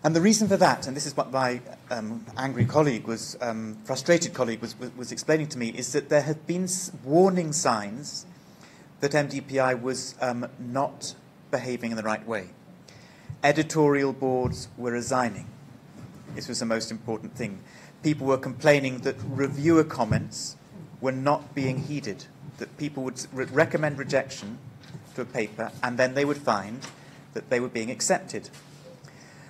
And the reason for that, and this is what my angry colleague was, frustrated colleague was explaining to me, is that there have been warning signs that MDPI was not behaving in the right way. Editorial boards were resigning. This was the most important thing. People were complaining that reviewer comments were not being heeded, that people would recommend rejection to a paper, and then they would find that they were being accepted.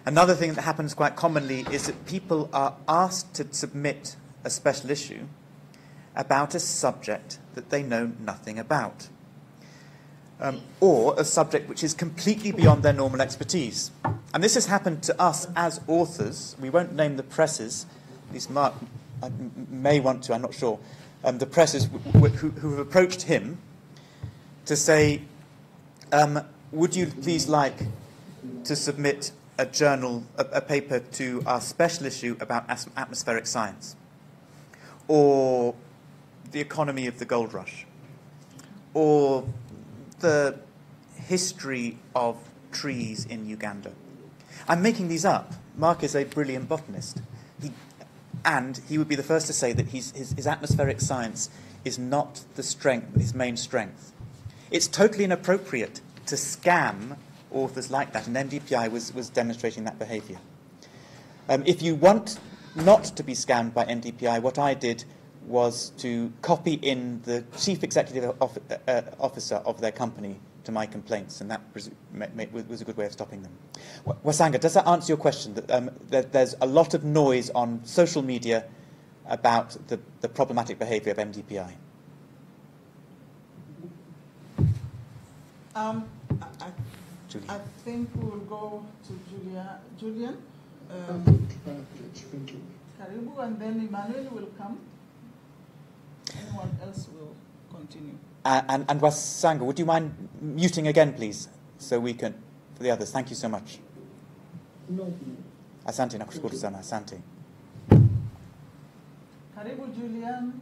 Another thing that happens quite commonly is that people are asked to submit a special issue about a subject that they know nothing about, or a subject which is completely beyond their normal expertise. And this has happened to us as authors. We won't name the presses, at least Mark may want to, I'm not sure. the press who have approached him to say, would you please like to submit a journal, a paper to our special issue about atmospheric science, or the economy of the gold rush, or the history of trees in Uganda. I'm making these up. Mark is a brilliant botanist. He would be the first to say that his atmospheric science is not his main strength. It's totally inappropriate to scam authors like that, and NDPI was demonstrating that behaviour. If you want not to be scammed by NDPI, what I did was to copy in the chief executive officer of their company to my complaints, and that was a good way of stopping them. Wasanga, does that answer your question? That there's a lot of noise on social media about the problematic behaviour of NDPI. I think we'll go to Julian. Thank you. Karibu, and then Emmanuel will come. Anyone else will continue. And Wasanga, would you mind muting again, please, so we can, for the others? Thank you so much. No. Asante, nakushukuru sana, asante. Karibu, Julian.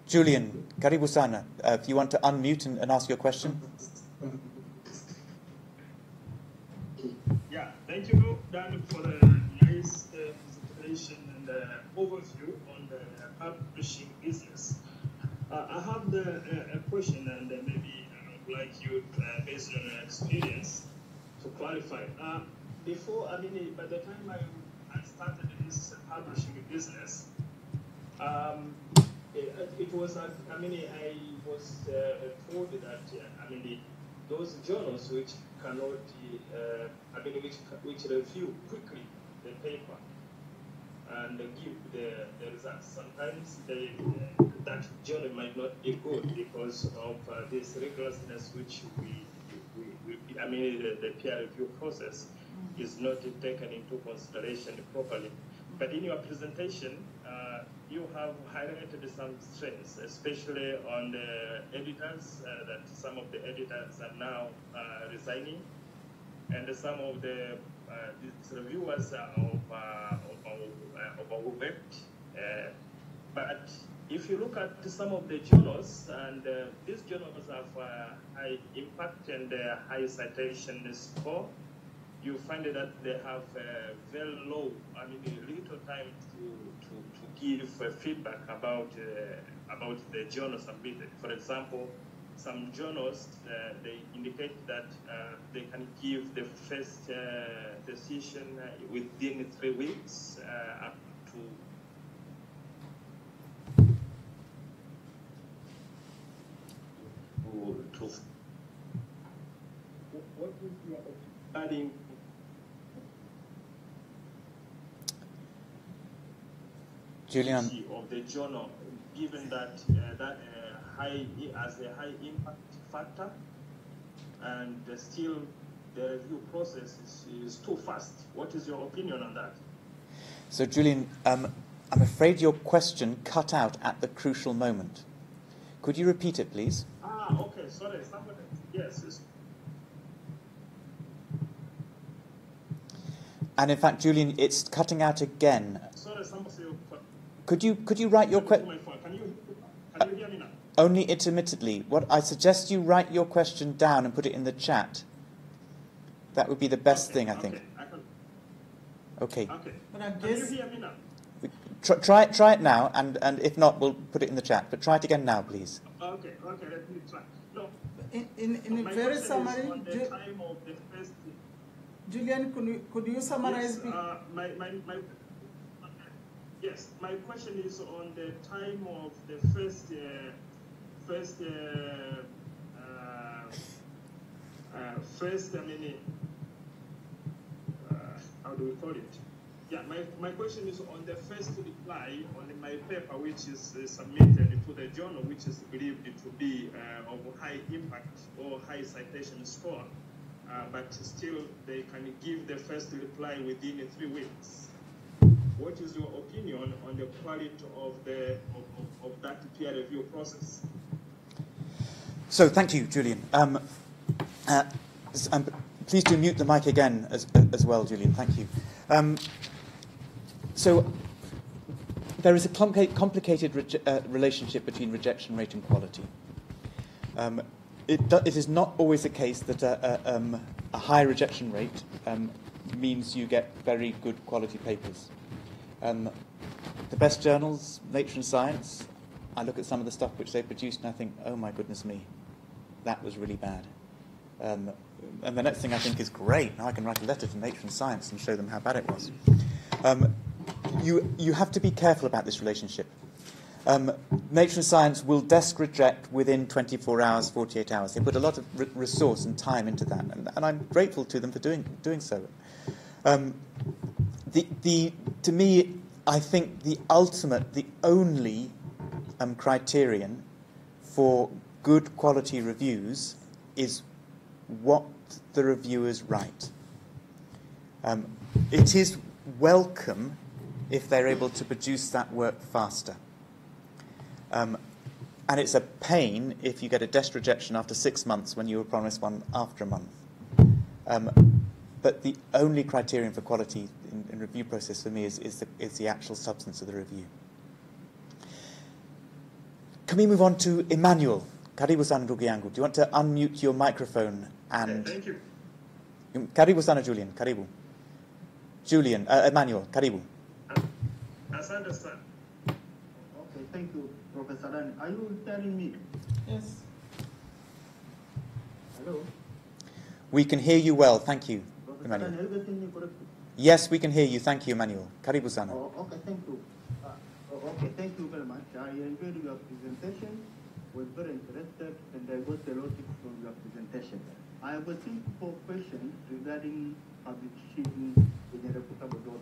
Julian, karibu sana. If you want to unmute and ask your question. Yeah, thank you, Dan, for the nice presentation and overview on the publishing business. I have a question, and maybe I would like you, based on your experience, to clarify. Before, by the time I started this publishing business, it was, I was told that, those journals which cannot, which review quickly the paper and give the results. Sometimes that journal might not be good because of this rigorousness which the peer review process is not taken into consideration properly. But in your presentation, you have highlighted some strengths, especially on the editors, that some of the editors are now resigning, and some of the these reviewers are overworked. But if you look at some of the journals, and these journals have high impact and high citation score, you find that they have very low, little time to give feedback about the journals submitted. For example, some journals, they indicate that they can give the first decision within 3 weeks, up to what is your adding Julian, of the journal, given that high as a high impact factor, and still the review process is too fast? What is your opinion on that? So Julian, I'm afraid your question cut out at the crucial moment. Could you repeat it, please? Okay, sorry, somebody, yes. And in fact, Julian, it's cutting out again. Sorry, somebody. Could you write your question? Can you hear me now? Only intermittently. What I suggest you write your question down and put it in the chat. That would be the best thing, I think. Okay. But I Can you hear me now? Try it now, and if not, we'll put it in the chat. But try it again now, please. Okay, let me try. No. In a very summary, Julian, could you summarize? Yes, yes, my question is on the time of the first how do we call it? Yeah, my question is on the first reply on my paper, which is submitted to the journal, which is believed to be of high impact or high citation score, but still they can give the first reply within 3 weeks. what is your opinion on the quality of that peer review process? So thank you, Julian. Please do mute the mic again as well, Julian. Thank you. So there is a complicated relationship between rejection rate and quality. It is not always the case that a high rejection rate means you get very good quality papers. The best journals, Nature and Science, I look at some of the stuff which they produced and I think, oh my goodness me, that was really bad. And the next thing I think is great, now I can write a letter to Nature and Science and show them how bad it was. You have to be careful about this relationship. Nature and Science will desk reject within 24 hours, 48 hours. They put a lot of resource and time into that, and I'm grateful to them for doing so. To me, I think the only criterion for good quality reviews is what the reviewers write. It is welcome if they're able to produce that work faster. And it's a pain if you get a desk rejection after 6 months when you were promised one after a month. But the only criterion for quality in review process for me is the actual substance of the review. Can we move on to Emmanuel? Karibu sana ndugu yangu. Do you want to unmute your microphone? And thank you. Karibu sana Julian. Karibu. Julian, Emmanuel, karibu. Asante sana. Okay, thank you, Professor Dan. Are you hearing me? Yes. Hello? We can hear you well, thank you, Professor Emmanuel. Dan, are you getting me correctly? Yes, we can hear you. Thank you, Emmanuel. Karibu sana. Oh, okay, thank you. Okay, thank you very much. I enjoyed your presentation, was very interested, and I got a lot from your presentation. I have a simple question regarding publishing in a reputable journal.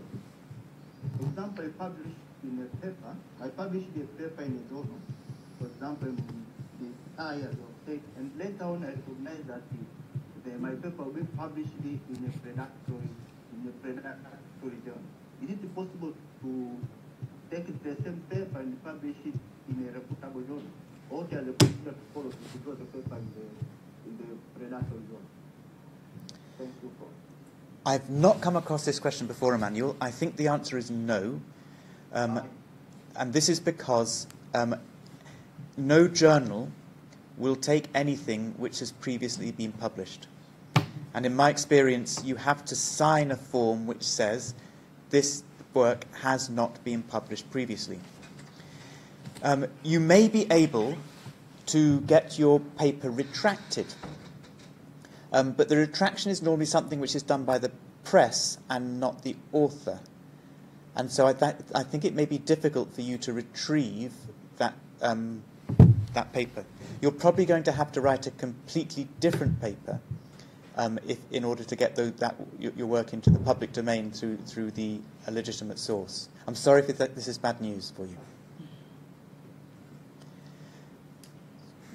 For example, I published a paper in a journal. For example, the tires of state, and later on I recognized that my paper will be published in a predatory journal. Is it possible to take the same paper and publish it in a reputable journal? Or shall the procedure to follow to draw the paper in the predatory journal? Thank you, Prof. I've not come across this question before, Emmanuel. I think the answer is no. And this is because no journal will take anything which has previously been published. And in my experience, you have to sign a form which says this work has not been published previously. You may be able to get your paper retracted. But the retraction is normally something which is done by the press and not the author. And so I think it may be difficult for you to retrieve that, that paper. You're probably going to have to write a completely different paper in order to get your work into the public domain through the legitimate source. I'm sorry if this is bad news for you.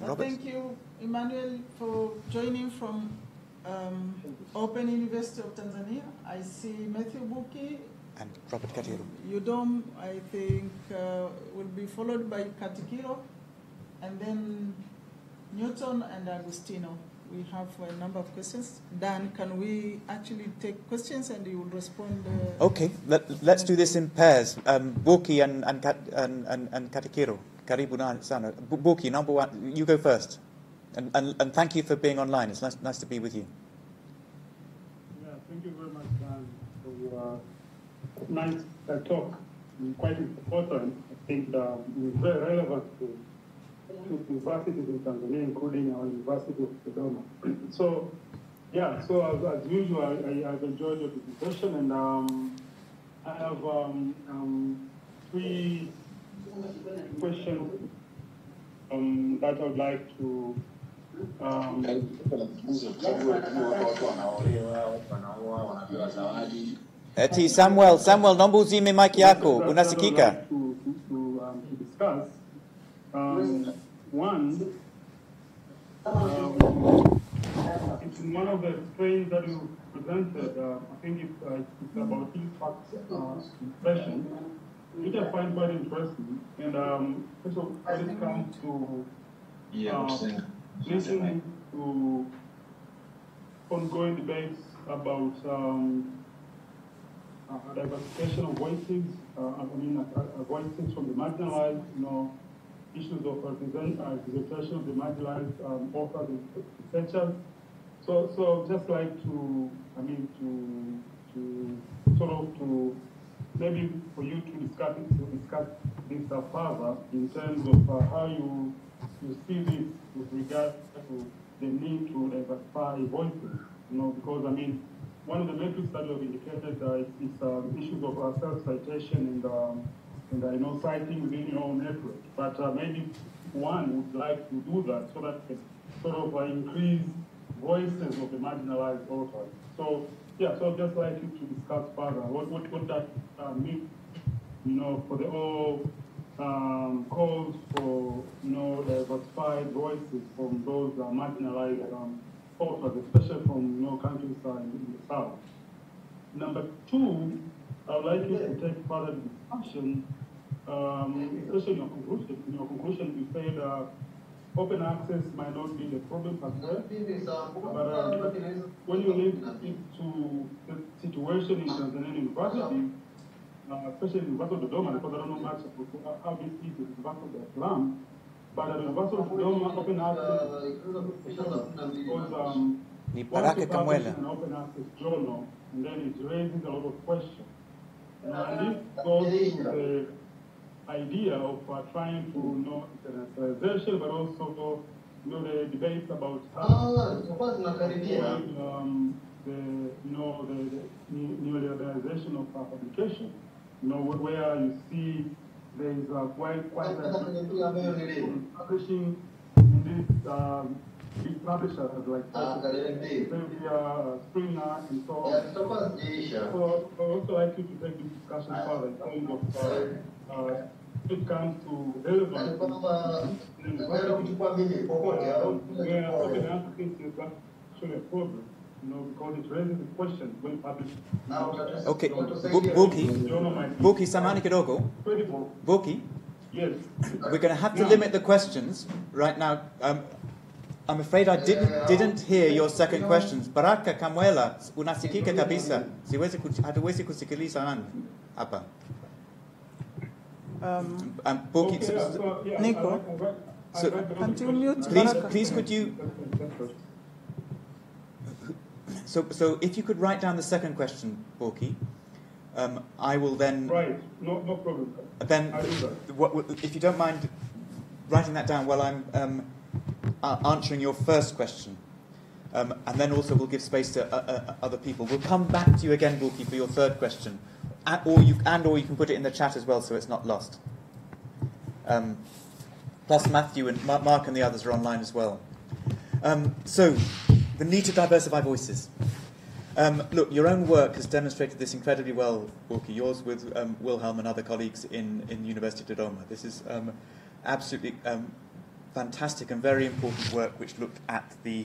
Well, thank you, Emmanuel, for joining from Open University of Tanzania. I see Matthew Buki. And Robert Katiro. Udom, I think, will be followed by Katikiro, and then Newton and Agustino. We have a number of questions. Dan, can we actually take questions and you will respond? Okay, let's do this in pairs. Buki and Katikiro. Karibu sana. Buki, number one, you go first. And thank you for being online. It's nice to be with you. Yeah, thank you very much, Dan, for your nice talk. Quite important. I think it's very relevant to universities in Tanzania, including our University of Dodoma. So, yeah, so as usual, I've enjoyed your presentation, and I have 3 questions that I would like to Eti Samuel, naomba uzime mic yako, unasikika? To discuss. One, it's in one of the strains that you presented, I think it's like it's about impact impression, which I find quite interesting. And also when it comes to listening to ongoing debates about diversification of voices, voices from the marginalized, issues of representation of the marginalized authors and researchers. So just like to maybe for you to discuss this further in terms of how you see this with regard to the need to diversify voices, because one of the metrics that we have indicated is issues of self-citation and citing within your own network. But maybe one would like to do that so that it sort of increase voices of the marginalized authors. So yeah, so just like you to discuss further what that means, for the all calls for diversified voices from those marginalized authors, especially from countries in the south. Number two, I would like you to take further discussion, especially in your conclusion, you said open access might not be the problem per se, but when you link it to the situation in Tanzanian university, especially in University of Dodoma, because I don't know much about how this is in University of Dar es Salaam, but at the University of Dodoma, open access because once you publish an open access journal, and then it raises a lot of questions. And this goes to the idea of trying to internationalization, but also the debates about how the neoliberalization of publication. Where you see there is quite publishing in these big publishers like Springer and so on. So I also like you to take this discussion further in terms of it comes to relevance. Where open access is actually a problem. Because it raises the question when published. Okay, Buki, samahani kidogo. Buki, yes. We're going to have to limit the questions right now. I'm afraid I didn't hear your second questions. Baraka Kamwela, unasikika kabisa. Hatuwezi kusikiliza hapa. Buki, Nico, can't you mute? Please could you... So if you could write down the second question, Borki, I will then... Right, no problem. Then, if you don't mind writing that down while I'm answering your first question. And then also we'll give space to other people. We'll come back to you again, Borki, for your third question. Or you can put it in the chat as well so it's not lost. Plus Matthew and Mark and the others are online as well. So, the need to diversify voices. Look, your own work has demonstrated this incredibly well, Borki. Yours with Wilhelm and other colleagues in the University of Dodoma. This is absolutely fantastic and very important work which looked at the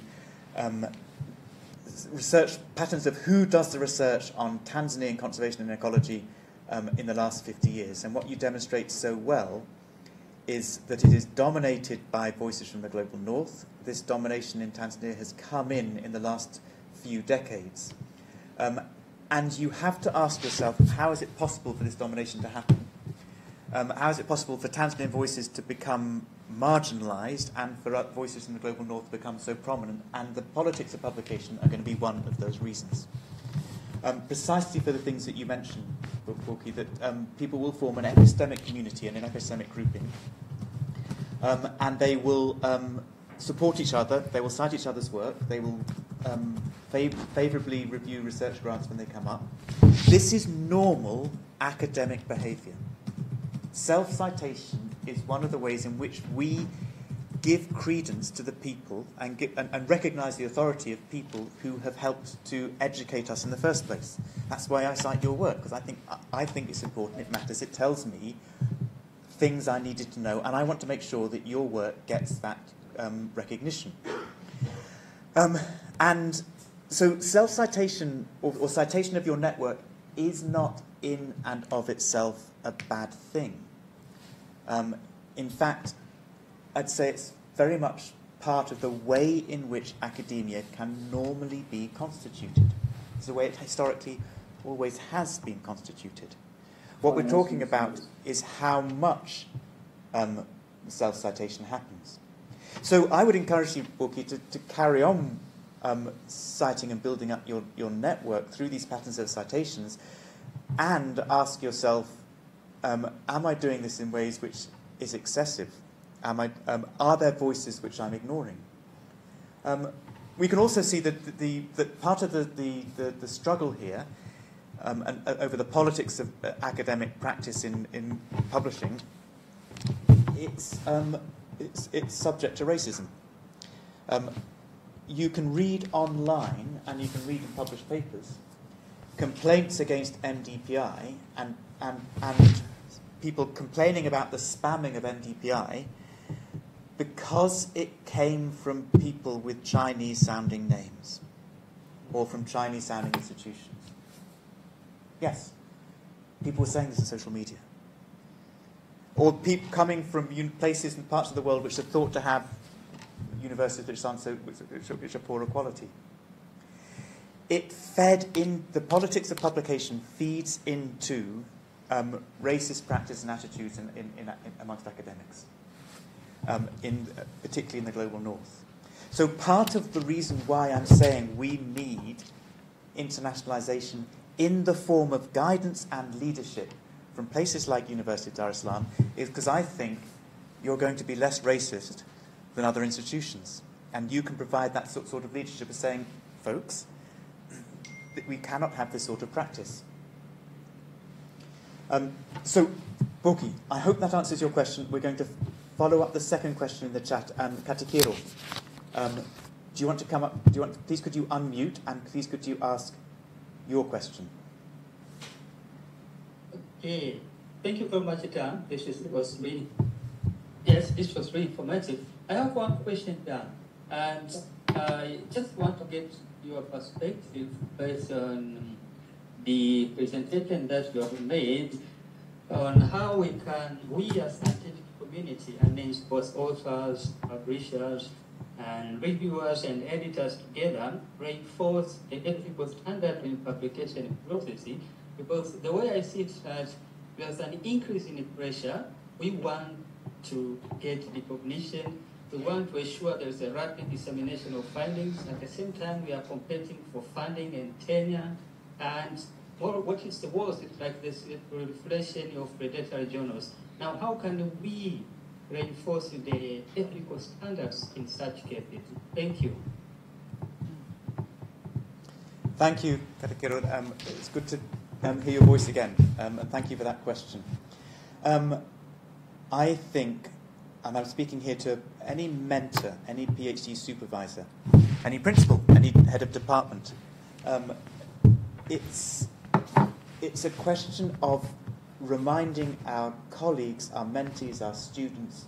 research patterns of who does the research on Tanzanian conservation and ecology in the last 50 years. And what you demonstrate so well is that it is dominated by voices from the global north. This domination in Tanzania has come in the last few decades. And you have to ask yourself, how is it possible for this domination to happen? How is it possible for Tanzanian voices to become marginalized and for voices from the global north to become so prominent? And the politics of publication are going to be one of those reasons. Precisely for the things that you mentioned, Borki, that people will form an epistemic community and an epistemic grouping. And they will support each other, they will cite each other's work, they will favourably review research grants when they come up. This is normal academic behaviour. Self-citation is one of the ways in which we give credence to the people and recognise the authority of people who have helped to educate us in the first place. That's why I cite your work, because I think it's important, it matters, it tells me things I needed to know, and I want to make sure that your work gets that recognition. And So self-citation or citation of your network is not in and of itself a bad thing. In fact, I'd say it's very much part of the way in which academia can normally be constituted. It's the way it historically always has been constituted. What we're talking about is how much self-citation happens. So I would encourage you, Borki, to carry on citing and building up your network through these patterns of citations, and ask yourself, am I doing this in ways which is excessive? Are there voices which I'm ignoring? We can also see that part of the struggle here, and over the politics of academic practice in publishing, it's subject to racism. You can read online, and you can read in published papers, complaints against NDPI and people complaining about the spamming of NDPI because it came from people with Chinese-sounding names or from Chinese-sounding institutions. Yes, people were saying this on social media. Or people coming from places and parts of the world which are thought to have universities which are poorer quality. It fed in, the politics of publication feeds into racist practice and attitudes amongst academics, particularly in the global north. So part of the reason why I'm saying we need internationalization in the form of guidance and leadership from places like University of Dar es Salaam is because I think you're going to be less racist than other institutions. And you can provide that sort of leadership of saying, folks, that we cannot have this sort of practice. So, Borki, I hope that answers your question. We're going to follow up the second question in the chat. Katikiro, do you want to come up? Please could you unmute, and please could you ask your question? Okay, thank you very much, Dan. This was really informative. I have one question, Dan, and I just want to get your perspective based on the presentation that you have made on how we as scientific community, and means both authors, publishers, and reviewers and editors together, reinforce the ethical standard in publication processing. Because the way I see it, that there's an increase in pressure. We want to get recognition. We want to ensure there's a rapid dissemination of findings. At the same time, we are competing for funding and tenure. And what is the worst? It's like this proliferation of predatory journals. Now, how can we reinforce the ethical standards in such cases? Thank you. Thank you, Katakiro. It's good to hear your voice again, and thank you for that question. I think, and I'm speaking here to any mentor, any PhD supervisor, any principal, any head of department, it's a question of reminding our colleagues, our mentees, our students,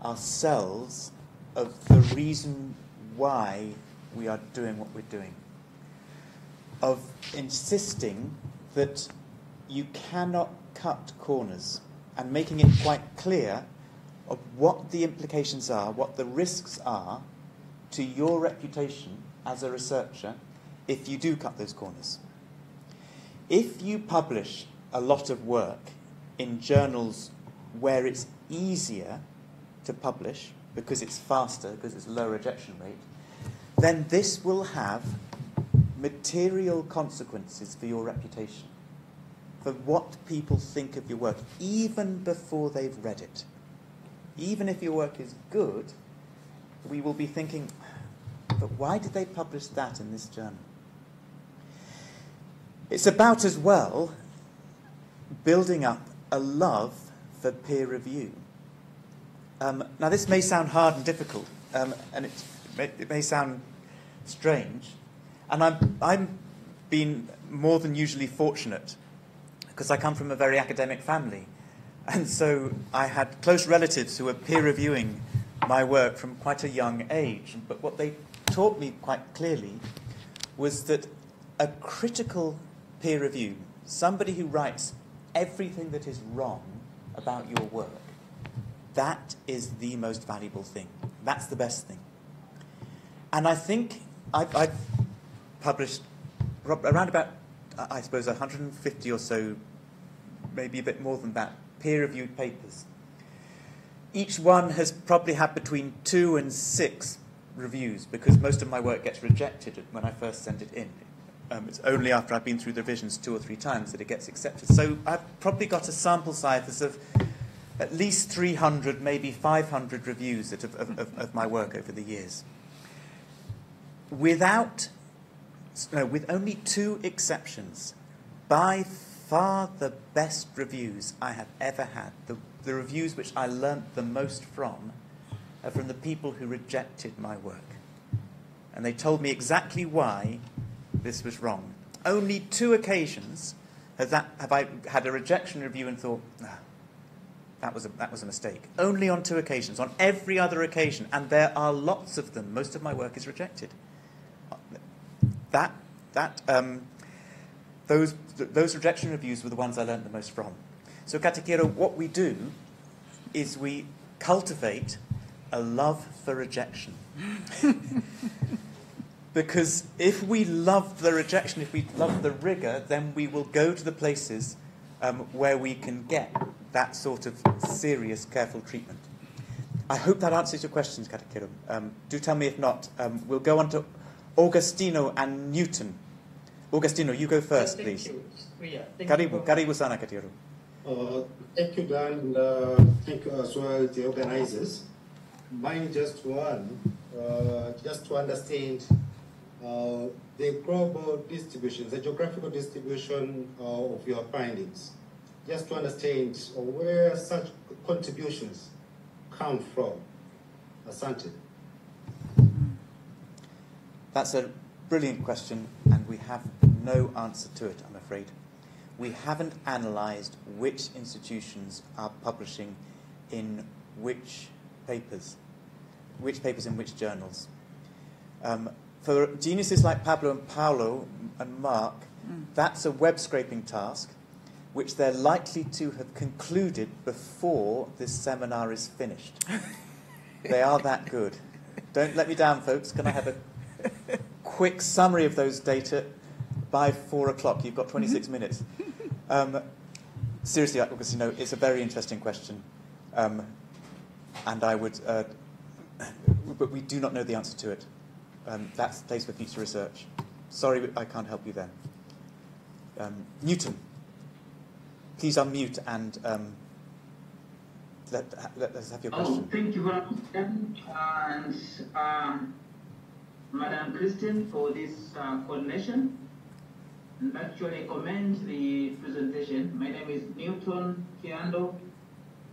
ourselves of the reason why we are doing what we're doing. Of insisting that you cannot cut corners, and making it quite clear of what the implications are, what the risks are to your reputation as a researcher if you do cut those corners. If you publish a lot of work in journals where it's easier to publish because it's faster, because it's low rejection rate, then this will have material consequences for your reputation, for what people think of your work, even before they've read it. Even if your work is good, we will be thinking, but why did they publish that in this journal? It's about as well building up a love for peer review. Now, this may sound hard and difficult, and it may sound strange, and I'm been more than usually fortunate because I come from a very academic family, and so I had close relatives who were peer reviewing my work from quite a young age. But what they taught me quite clearly was that a critical peer review, somebody who writes everything that is wrong about your work, that is the most valuable thing. That's the best thing. And I think I've published around about, I suppose, 150 or so, maybe a bit more than that, peer-reviewed papers. Each one has probably had between 2 and 6 reviews, because most of my work gets rejected when I first send it in. It's only after I've been through the revisions 2 or 3 times that it gets accepted. So I've probably got a sample size of at least 300, maybe 500 reviews of my work over the years. With only 2 exceptions, by far the best reviews I have ever had, the reviews which I learnt the most from, are from the people who rejected my work. And they told me exactly why this was wrong. Only 2 occasions have I had a rejection review and thought, that was a mistake. Only on 2 occasions. On every other occasion, and there are lots of them, most of my work is rejected. Those rejection reviews were the ones I learned the most from. So, Katakiro, what we do is we cultivate a love for rejection. Because if we love the rejection, if we love the rigor, then we will go to the places where we can get that sort of serious, careful treatment. I hope that answers your questions, Katakiro. Do tell me if not. We'll go on to Augustino and Newton. Augustino, you go first, please. Karibu sana, Katakiro. Thank you, Dan, and thank you as well the organizers. Mine just one, just to understand the global distribution, the geographical distribution of your findings. Just to understand where such contributions come from. Asante. That's a brilliant question, and we have no answer to it, I'm afraid. We haven't analysed which institutions are publishing in which papers in which journals. For geniuses like Pablo and Paolo and Mark, that's a web scraping task which they're likely to have concluded before this seminar is finished. They are that good. Don't let me down, folks. Can I have a quick summary of those data by 4 o'clock? You've got 26 minutes. Seriously, because you know, it's a very interesting question, and I would, but we do not know the answer to it. That's the place for future research. Sorry, I can't help you there. Newton, please unmute and let us have your question. Thank you very much, and Madam Christine, for this coordination. And actually commend the presentation. My name is Newton Kiando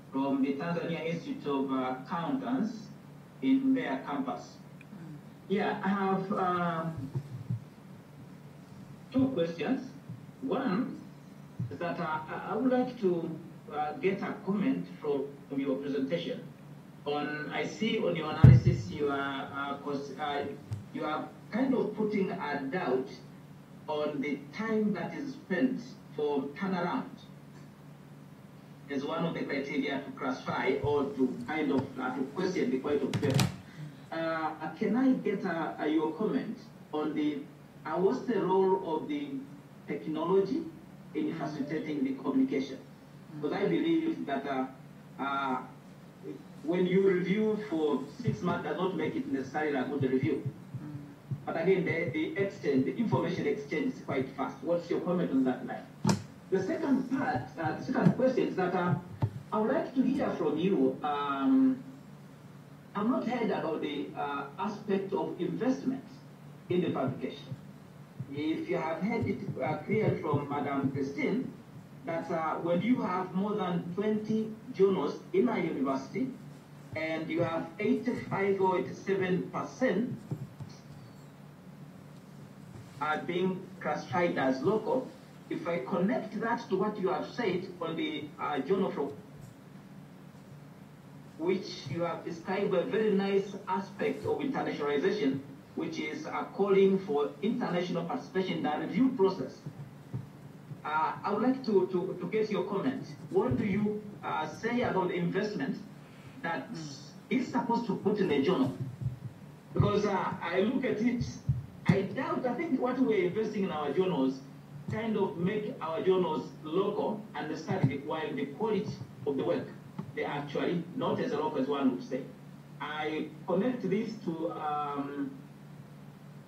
from the Tanzania Institute of Accountants in their campus. Yeah, I have 2 questions. One is that I would like to get a comment from your presentation. I see on your analysis you are kind of putting a doubt on the time that is spent for turnaround as one of the criteria to classify or to kind of to question the quality of paper. Can I get your comment on what's the role of the technology in facilitating the communication? Because I believe that when you review for 6 months does not make it necessarily a good review. But again, the information exchange is quite fast. What's your comment on that line? The second part, the second question is that I would like to hear from you. I've not heard about the aspect of investment in the publication. If you have heard it clear from Madam Christine, that when you have more than 20 journals in a university, and you have 85 or 87% are being classified as local, if I connect that to what you have said on the journal from which you have described a very nice aspect of internationalization, which is calling for international participation in the review process. I would like to get your comment. What do you say about the investment that is supposed to put in a journal? Because I look at it, I think what we're investing in our journals kind of make our journals local and static, while the quality of the work, they actually not as local as one would say. I connect this to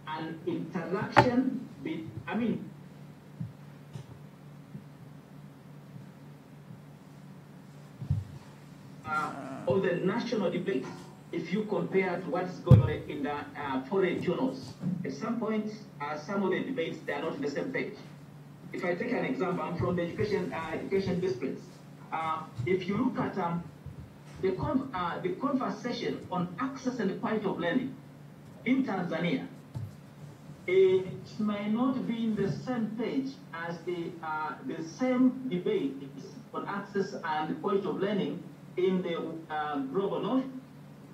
an interaction of the national debate. If you compare to what's going on in the foreign journals, at some point, some of the debates, they are not on the same page. If I take an example, I'm from the education disciplines. If you look at the conversation on access and quality of learning in Tanzania, it may not be in the same page as the same debate on access and quality of learning in the global north,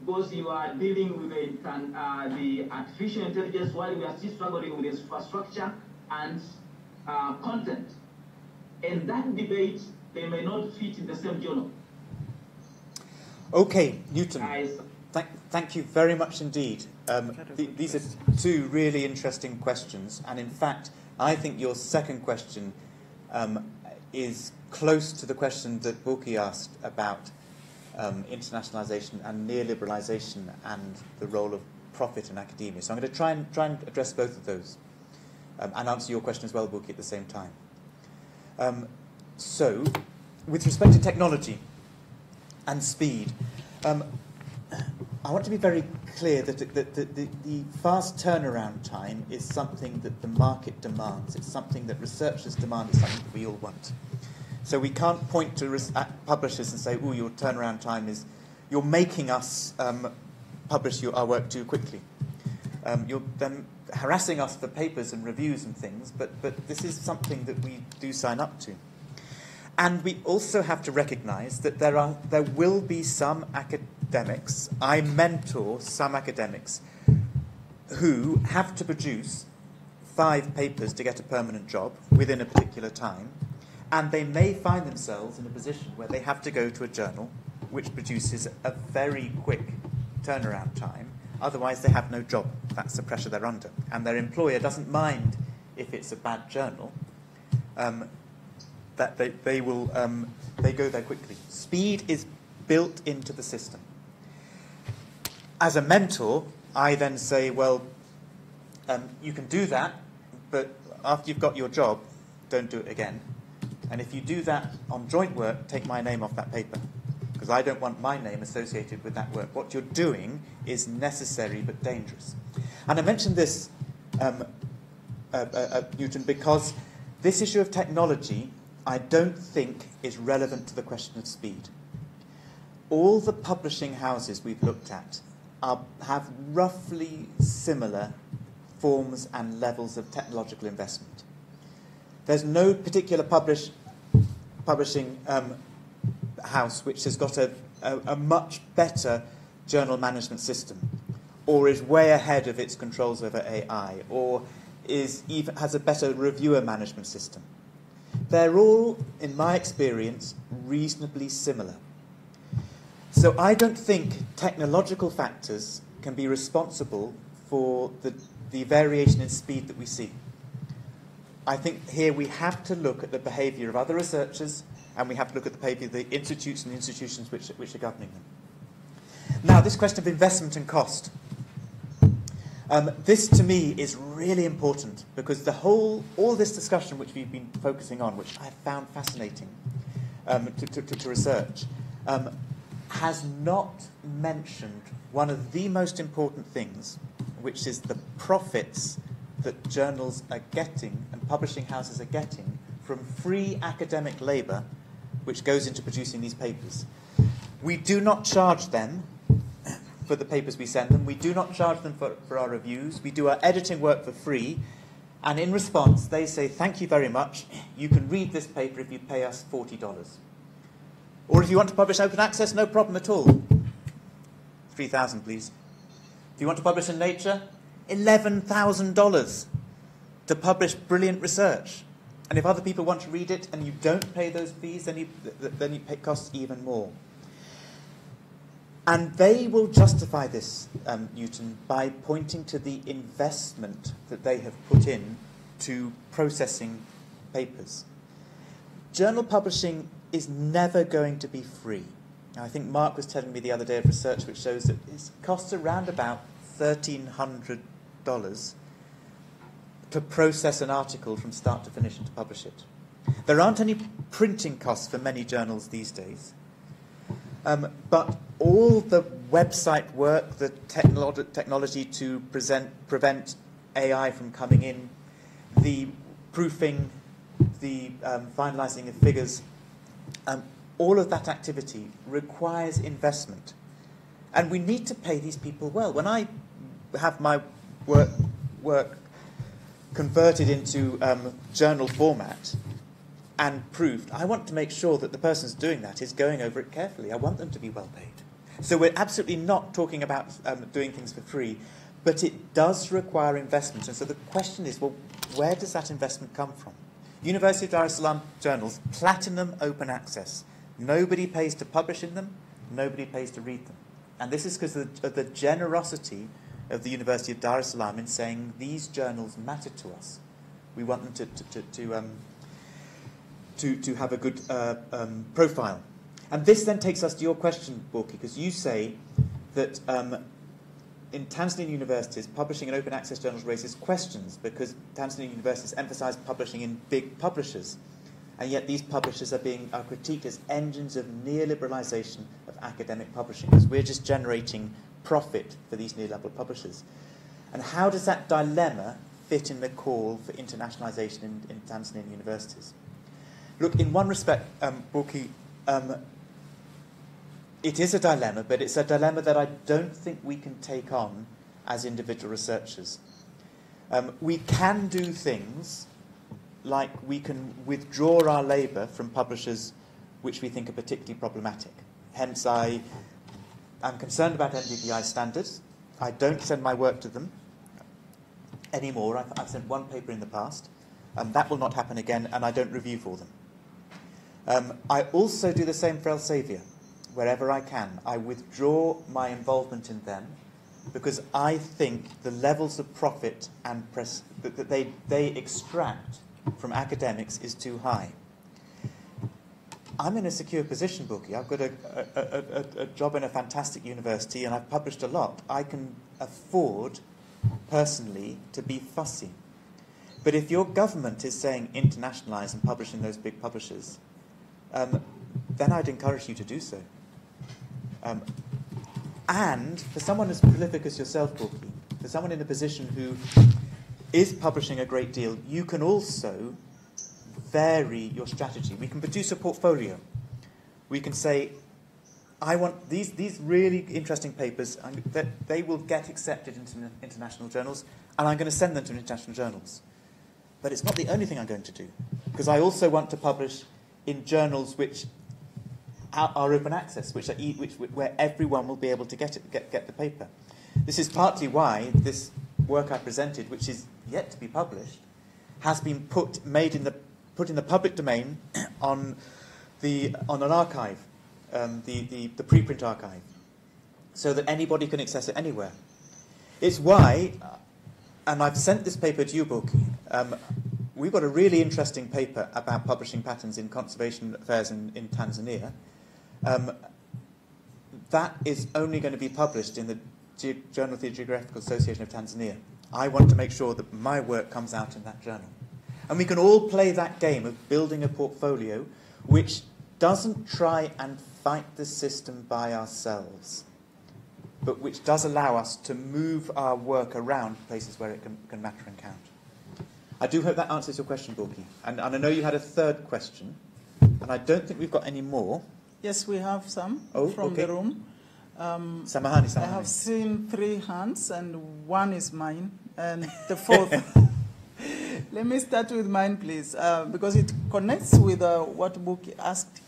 because you are dealing with the artificial intelligence, while we are still struggling with infrastructure and content. And that debate, they may not fit in the same journal. Okay, Newton. Thank you very much indeed. These are two really interesting questions, and in fact, I think your second question is close to the question that Bulki asked about internationalization and neoliberalization and the role of profit in academia. So I'm going to try and address both of those and answer your question as well, Bulki, at the same time. So, with respect to technology and speed, I want to be very clear that the fast turnaround time is something that the market demands. It's something that researchers demand. It's something that we all want. So we can't point to publishers and say, oh, your turnaround time is, you're making us publish our work too quickly. You're then harassing us for papers and reviews and things, but this is something that we do sign up to. And we also have to recognize that there will be some academics, I mentor some academics, who have to produce 5 papers to get a permanent job within a particular time, and they may find themselves in a position where they have to go to a journal which produces a very quick turnaround time. Otherwise, they have no job. That's the pressure they're under. And their employer doesn't mind if it's a bad journal, that they go there quickly. Speed is built into the system. As a mentor, I then say, well, you can do that, but after you've got your job, don't do it again. And if you do that on joint work, take my name off that paper, because I don't want my name associated with that work. What you're doing is necessary but dangerous. And I mentioned this, Newton, because this issue of technology, I don't think is relevant to the question of speed. All the publishing houses we've looked at have roughly similar forms and levels of technological investment. There's no particular publishing house which has got a much better journal management system, or is way ahead of its controls over AI, or has a better reviewer management system. They're all, in my experience, reasonably similar. So I don't think technological factors can be responsible for the variation in speed that we see. I think here we have to look at the behaviour of other researchers, and we have to look at the behaviour of the institutes and the institutions which are governing them. Now, this question of investment and cost. This, to me, is really important, because all this discussion which we've been focusing on, which I found fascinating to research, has not mentioned one of the most important things, which is the profits that journals are getting and publishing houses are getting from free academic labour which goes into producing these papers. We do not charge them for the papers we send them. We do not charge them for our reviews. We do our editing work for free. And in response, they say, thank you very much. You can read this paper if you pay us $40. Or if you want to publish open access, no problem at all. 3,000, please. If you want to publish in Nature, $11,000 to publish brilliant research. And if other people want to read it and you don't pay those fees, then it costs even more. And they will justify this, Newton, by pointing to the investment that they have put in to processing papers. Journal publishing is never going to be free. Now, I think Mark was telling me the other day of research which shows that it costs around about $1,300 to process an article from start to finish and to publish it. There aren't any printing costs for many journals these days. But all the website work, the technology to prevent AI from coming in, the proofing, the finalizing of figures, all of that activity requires investment. And we need to pay these people well. When I have my work converted into journal format and proofed, I want to make sure that the person who's doing that is going over it carefully. I want them to be well paid. So we're absolutely not talking about doing things for free, but it does require investment. And so the question is, well, where does that investment come from? University of Dar es Salaam journals, platinum open access. Nobody pays to publish in them, nobody pays to read them. And this is because of the generosity of the University of Dar es Salaam in saying these journals matter to us. We want them to have a good profile. And this then takes us to your question, Borki, because you say that in Tanzanian universities, publishing in open access journals raises questions because Tanzanian universities emphasize publishing in big publishers. And yet these publishers are critiqued as engines of neoliberalization of academic publishing, because we're just generating profit for these neoliberal publishers. And how does that dilemma fit in the call for internationalization in Tanzanian universities? Look, in one respect, Borki, it is a dilemma, but it's a dilemma that I don't think we can take on as individual researchers. We can do things like we can withdraw our labour from publishers which we think are particularly problematic. Hence, I'm concerned about NDPI standards. I don't send my work to them anymore. I've sent one paper in the past. That will not happen again, and I don't review for them. I also do the same for Elsevier. Wherever I can, I withdraw my involvement in them because I think the levels of profit and that they extract from academics is too high. I'm in a secure position, Borki. I've got a job in a fantastic university and I've published a lot. I can afford, personally, to be fussy. But if your government is saying internationalise and publish in those big publishers, then I'd encourage you to do so. And for someone as prolific as yourself, Borki, for someone in a position who is publishing a great deal, you can also vary your strategy. We can produce a portfolio. We can say, I want these really interesting papers, that they will get accepted into international journals, and I'm going to send them to international journals. But it's not the only thing I'm going to do, because I also want to publish in journals which are open access, where everyone will be able to get the paper. This is partly why this work I presented, which is yet to be published, has been put in the public domain on an archive, the preprint archive, so that anybody can access it anywhere. It's why, and I've sent this paper to you, Borki. We've got a really interesting paper about publishing patterns in conservation affairs in Tanzania. That is only going to be published in the Journal of the Geographical Association of Tanzania. I want to make sure that my work comes out in that journal. And we can all play that game of building a portfolio which doesn't try and fight the system by ourselves, but which does allow us to move our work around places where it can matter and count. I do hope that answers your question, Borki. And I know you had a third question, and I don't think we've got any more. Yes, we have some from okay. the room. Samahani. I have seen 3 hands, and 1 is mine, and the 4th. Let me start with mine, please, because it connects with what Borki asked,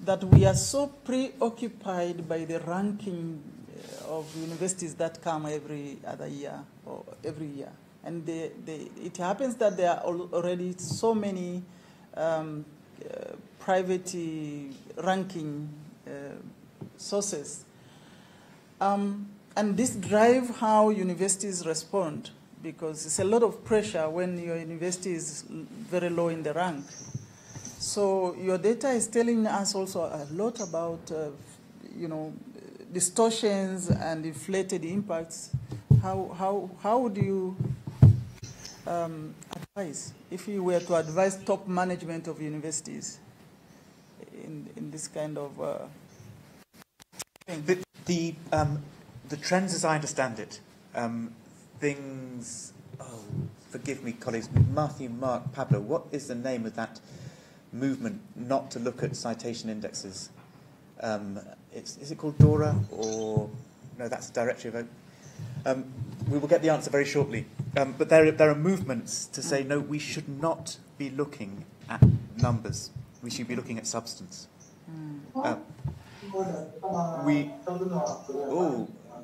that we are so preoccupied by the ranking of universities that come every other year or every year. And it happens that there are already so many private ranking sources. And this drives how universities respond, because it's a lot of pressure when your university is very low in the rank. So your data is telling us also a lot about, distortions and inflated impacts. How would you advise, if you were to advise top management of universities in this kind of thing? The trends, as I understand it, things. Oh, forgive me, colleagues. Matthew, Mark, Pablo. What is the name of that movement not to look at citation indexes? Is it called DORA, or no? That's the directory of. We will get the answer very shortly. But there are movements to say no. We should not be looking at numbers. We should be looking at substance.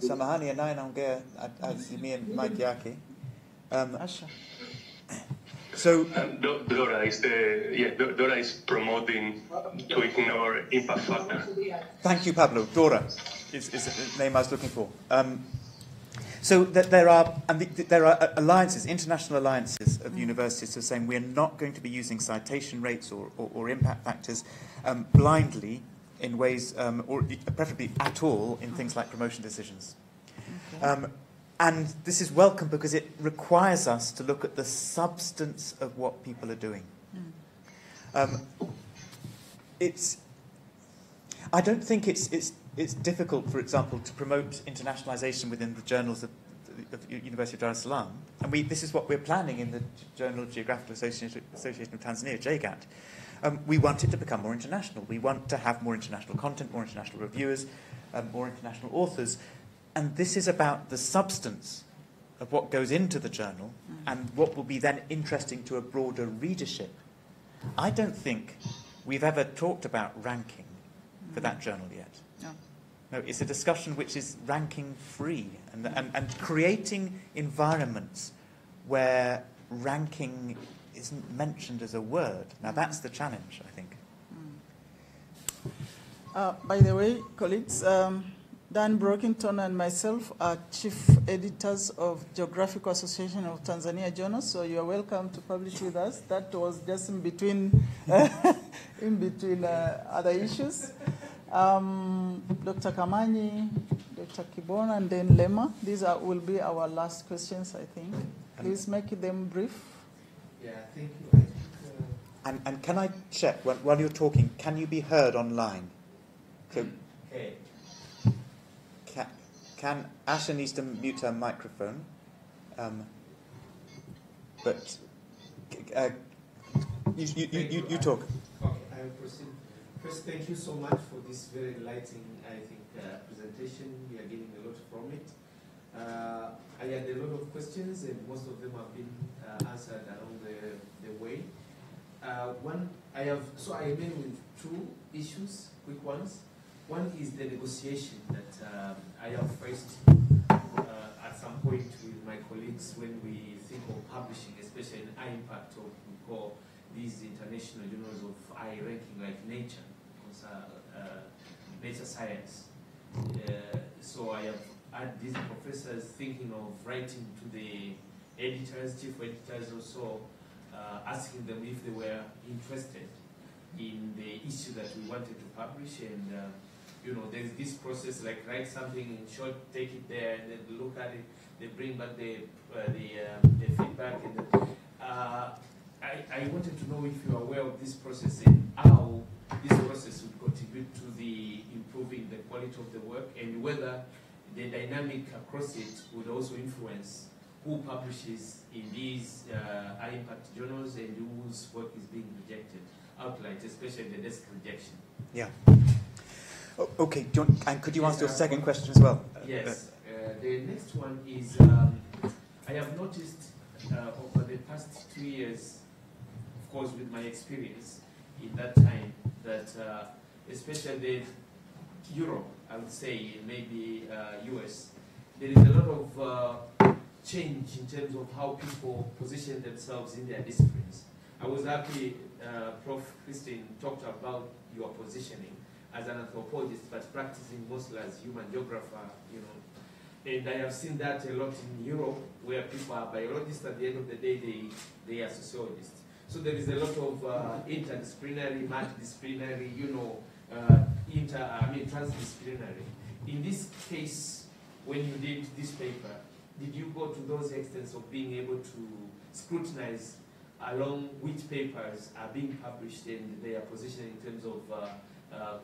Samahani anayeongea azimie mic yake. So Dora is promoting to ignore impact factor. Thank you, Pablo. Dora is the name I was looking for. So that there are alliances, international alliances of universities, who are saying we're not going to be using citation rates or impact factors blindly in ways, or preferably at all, in things like promotion decisions. Okay. And this is welcome because it requires us to look at the substance of what people are doing. I don't think it's difficult, for example, to promote internationalization within the journals of University of Dar es Salaam. And this is what we're planning in the Journal of Geographical Association of Tanzania, JGAT. We want it to become more international. We want to have more international content, more international reviewers, more international authors. And this is about the substance of what goes into the journal and what will be then interesting to a broader readership. I don't think we've ever talked about ranking for that journal yet. No, it's a discussion which is ranking free and creating environments where ranking isn't mentioned as a word. Now that's the challenge, I think. By the way, colleagues, Dan Brockington and myself are chief editors of Geographical Association of Tanzania Journals, so you are welcome to publish with us. That was just in between, other issues. Dr. Kamanyi, Dr. Kibona, and then Lema. These will be our last questions, I think. Please make them brief. Yeah, thank you. And can I check, while you're talking, can you be heard online? So, okay. Can Asha needs to mute her microphone, but you talk. Okay, I will proceed. First, thank you so much for this very enlightening, I think, presentation. We are getting a lot from it. I had a lot of questions, and most of them have been answered along the way. I remain with two issues, quick ones. One is the negotiation that I have faced at some point with my colleagues when we think of publishing, especially in high impact, or we call these international journals of high ranking like Nature, Nature Science. So I have had these professors thinking of writing to the editors, chief editors also, asking them if they were interested in the issue that we wanted to publish, and there's this process, like write something in short, take it there, and then look at it, they bring back the feedback, and I wanted to know if you are aware of this process and how this process would contribute to the improving the quality of the work, and whether the dynamic across it would also influence who publishes in these high-impact journals and whose work is being rejected outright, especially the desk rejection. Yeah. Okay, and could you ask your second question as well? Yes. The next one is, I have noticed over the past 2 years, of course with my experience in that time, that especially Europe, I would say, maybe US, there is a lot of change in terms of how people position themselves in their disciplines. I was happy Prof. Christine talked about your positioning as an anthropologist, but practicing mostly as human geographer, you know. And I have seen that a lot in Europe, where people are biologists, at the end of the day, they are sociologists. So there is a lot of interdisciplinary, multidisciplinary, you know, transdisciplinary. In this case, when you did this paper, did you go to those extents of being able to scrutinize along which papers are being published and their position in terms of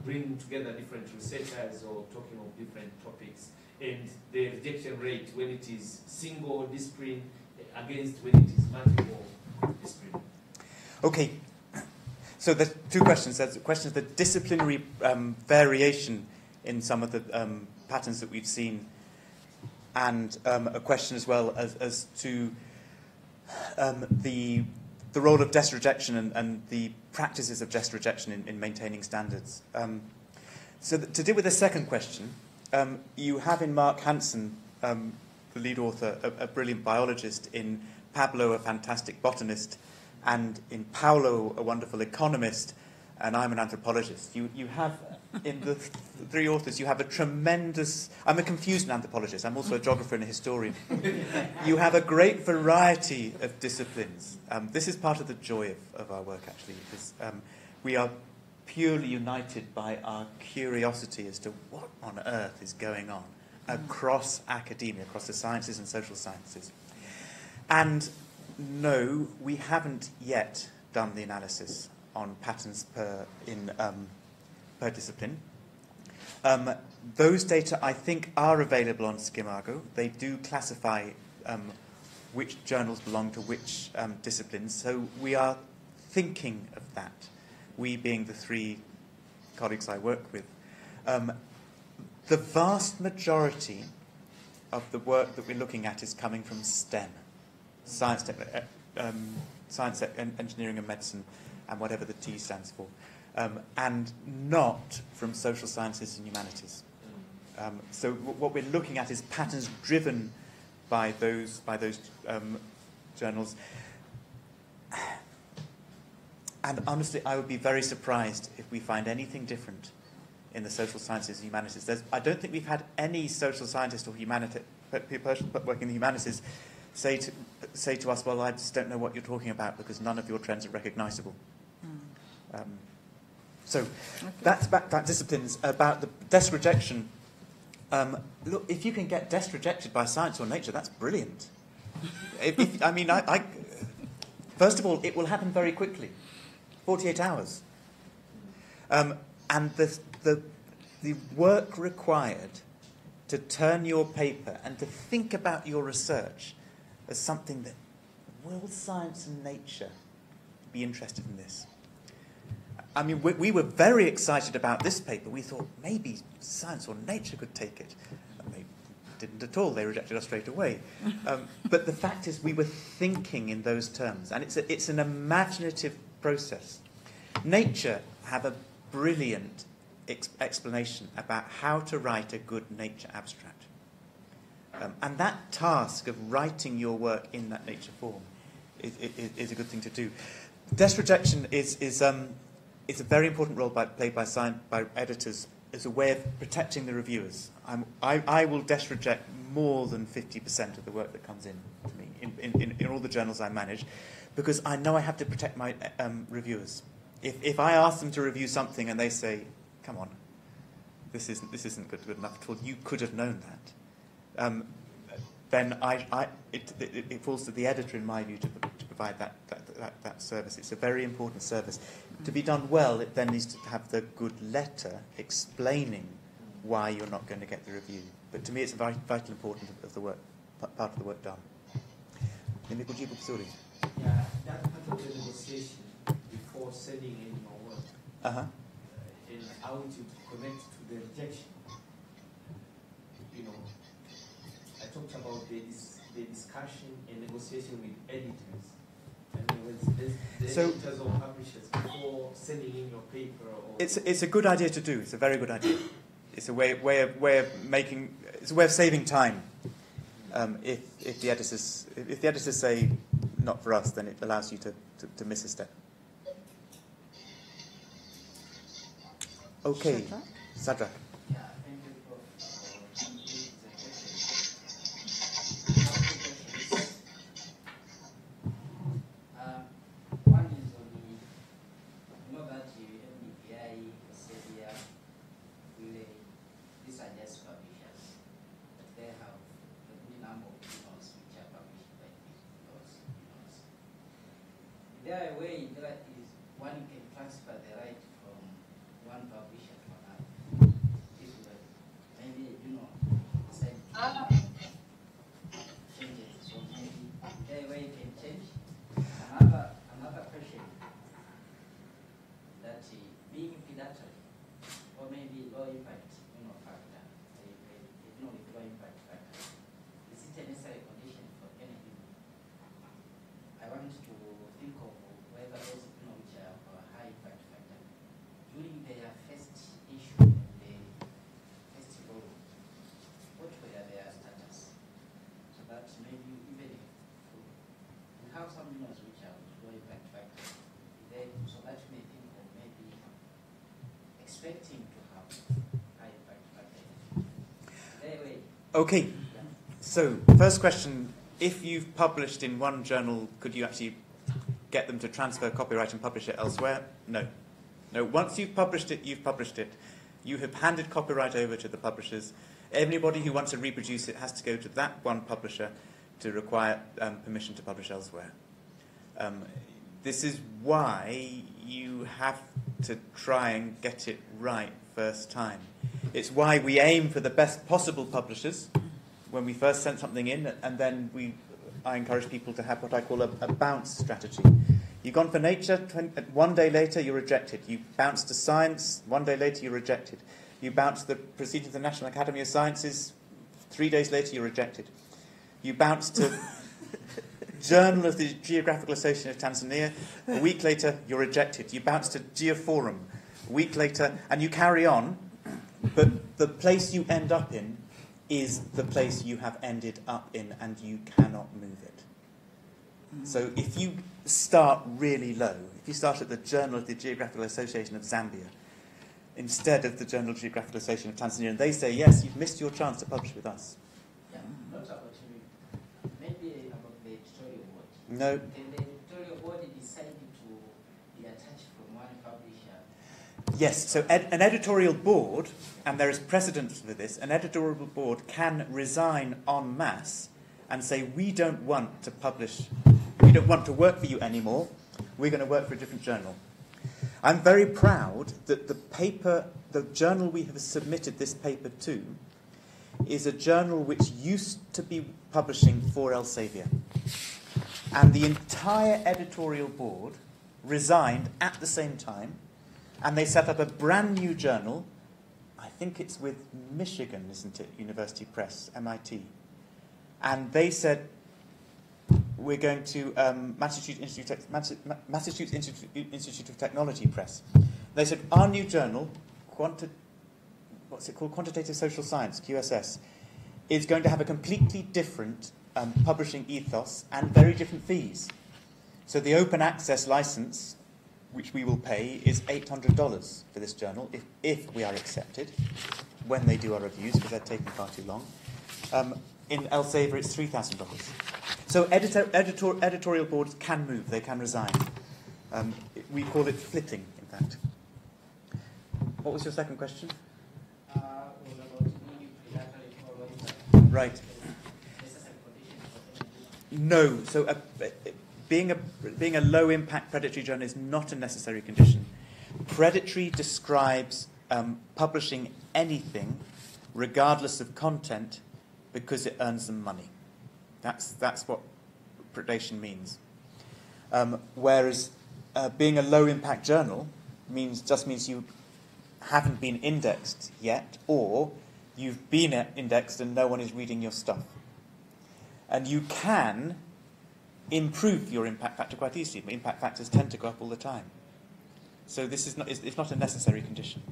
bringing together different researchers or talking of different topics, and the rejection rate when it is single discipline against when it is multiple discipline? Okay, so there's two questions. There's a question of the disciplinary variation in some of the patterns that we've seen, and a question as well as to the role of desk rejection and the practices of desk rejection in maintaining standards. So to deal with the second question, you have in Mark Hansen, the lead author, a brilliant biologist, in Pablo, a fantastic botanist, and in Paolo, a wonderful economist, and I'm an anthropologist. You have, in the three authors, you have a tremendous... I'm a confused anthropologist. I'm also a geographer and a historian. You have a great variety of disciplines. This is part of the joy of our work, actually, because we are purely united by our curiosity as to what on earth is going on across academia, across the sciences and social sciences. And no, we haven't yet done the analysis on patterns per discipline. Those data, I think, are available on Scimago. They do classify which journals belong to which disciplines. So we are thinking of that, we being the three colleagues I work with. The vast majority of the work that we're looking at is coming from STEM, science, engineering and medicine, and whatever the T stands for, and not from social sciences and humanities. So what we're looking at is patterns driven by those journals. And honestly, I would be very surprised if we find anything different in the social sciences and humanities. I don't think we've had any social scientist or person working in the humanities say to us, well, I just don't know what you're talking about because none of your trends are recognizable. So that's about disciplines. About the desk rejection, look, if you can get desk rejected by science or nature, that's brilliant. First of all, it will happen very quickly, 48 hours. And the work required to turn your paper and to think about your research as something that, will science and nature be interested in this? I mean, we were very excited about this paper. We thought maybe science or nature could take it. And they didn't at all. They rejected us straight away. But the fact is we were thinking in those terms. And it's an imaginative process. Nature have a brilliant explanation about how to write a good nature abstract. And that task of writing your work in that nature form is a good thing to do. Desk rejection is a very important role played by editors as a way of protecting the reviewers. I will desk reject more than 50% of the work that comes in to me in all the journals I manage, because I know I have to protect my reviewers. If I ask them to review something and they say, "Come on, this isn't good enough at all," you could have known that. Then it falls to the editor, in my view, to provide that service. It's a very important service. To be done well, it then needs to have the good letter explaining why you're not going to get the review. But to me, it's very vital important of the work, part of the work done. Yeah, that part of the negotiation before sending in your work, and how to connect to the rejection. You know, I talked about the discussion and negotiation with editors. Editors or publishers before sending in your paper. Or it's a good idea to do. It's a very good idea. it's a way of making, it's a way of saving time. If the editors say not for us, then it allows you to miss a step. Okay, Sadrak. Yeah, thank you, Prof. One is on the, you know that MDPI, Serbia, really, these are just publishers, but they have a good number of journals which are published by those journals. Is there a way that is one can transfer the right from one publisher to another? If maybe, decide to change it, so maybe there a way you can change. Another question that being predatory or maybe low impact factor, with low impact factor, is it a necessary condition for anything? I want to think of whether those which are of a high impact factor during their first issue, the first role, what were their status? So that maybe even if we have some journals which are low impact factor, so that you may think of maybe expecting to have high impact factor. Anyway. Okay. So, first question, if you've published in one journal, could you actually get them to transfer copyright and publish it elsewhere? No. No, once you've published it, you've published it. You have handed copyright over to the publishers. Anybody who wants to reproduce it has to go to that one publisher to require permission to publish elsewhere. This is why you have to try and get it right first time. It's why we aim for the best possible publishers when we first send something in, and then I encourage people to have what I call a bounce strategy. You've gone for Nature, 1 day later you're rejected. You bounce to Science, 1 day later you're rejected. You bounce the Proceedings of the National Academy of Sciences, 3 days later you're rejected. You bounce to Journal of the Geographical Association of Tanzania, a week later you're rejected. You bounce to Geoforum, a week later, and you carry on, but the place you end up in is the place you have ended up in, and you cannot move it. So if you start really low, if you start at the Journal of the Geographical Association of Zambia, instead of the Journal of the Geographical Association of Tanzania, and they say, yes, you've missed your chance to publish with us. Yeah, not about you. Maybe about the editorial board. No. Then the editorial board decided to be attached from one publisher. Yes, so an editorial board, and there is precedent for this, an editorial board can resign en masse and say, we don't want to publish, we don't want to work for you anymore, we're going to work for a different journal. I'm very proud that the journal we have submitted this paper to is a journal which used to be publishing for Elsevier. And the entire editorial board resigned at the same time, and they set up a brand new journal. I think it's with Michigan, isn't it? University Press, MIT. And they said, we're going to Massachusetts Institute of Technology Press. They said, our new journal, Quantitative Social Science, QSS, is going to have a completely different publishing ethos and very different fees. So the open access license, which we will pay, is $800 for this journal, if we are accepted, when they do our reviews, because they're taking far too long. In Elsevier, it's $3,000. So editorial boards can move, they can resign. We call it flitting, in fact. What was your second question? Right. No. So being a low-impact predatory journal is not a necessary condition. Predatory describes publishing anything, regardless of content, because it earns them money. That's what predation means. Whereas being a low-impact journal just means you haven't been indexed yet, or you've been indexed and no one is reading your stuff. And you can improve your impact factor quite easily. Impact factors tend to go up all the time. So this is not, it's not a necessary condition.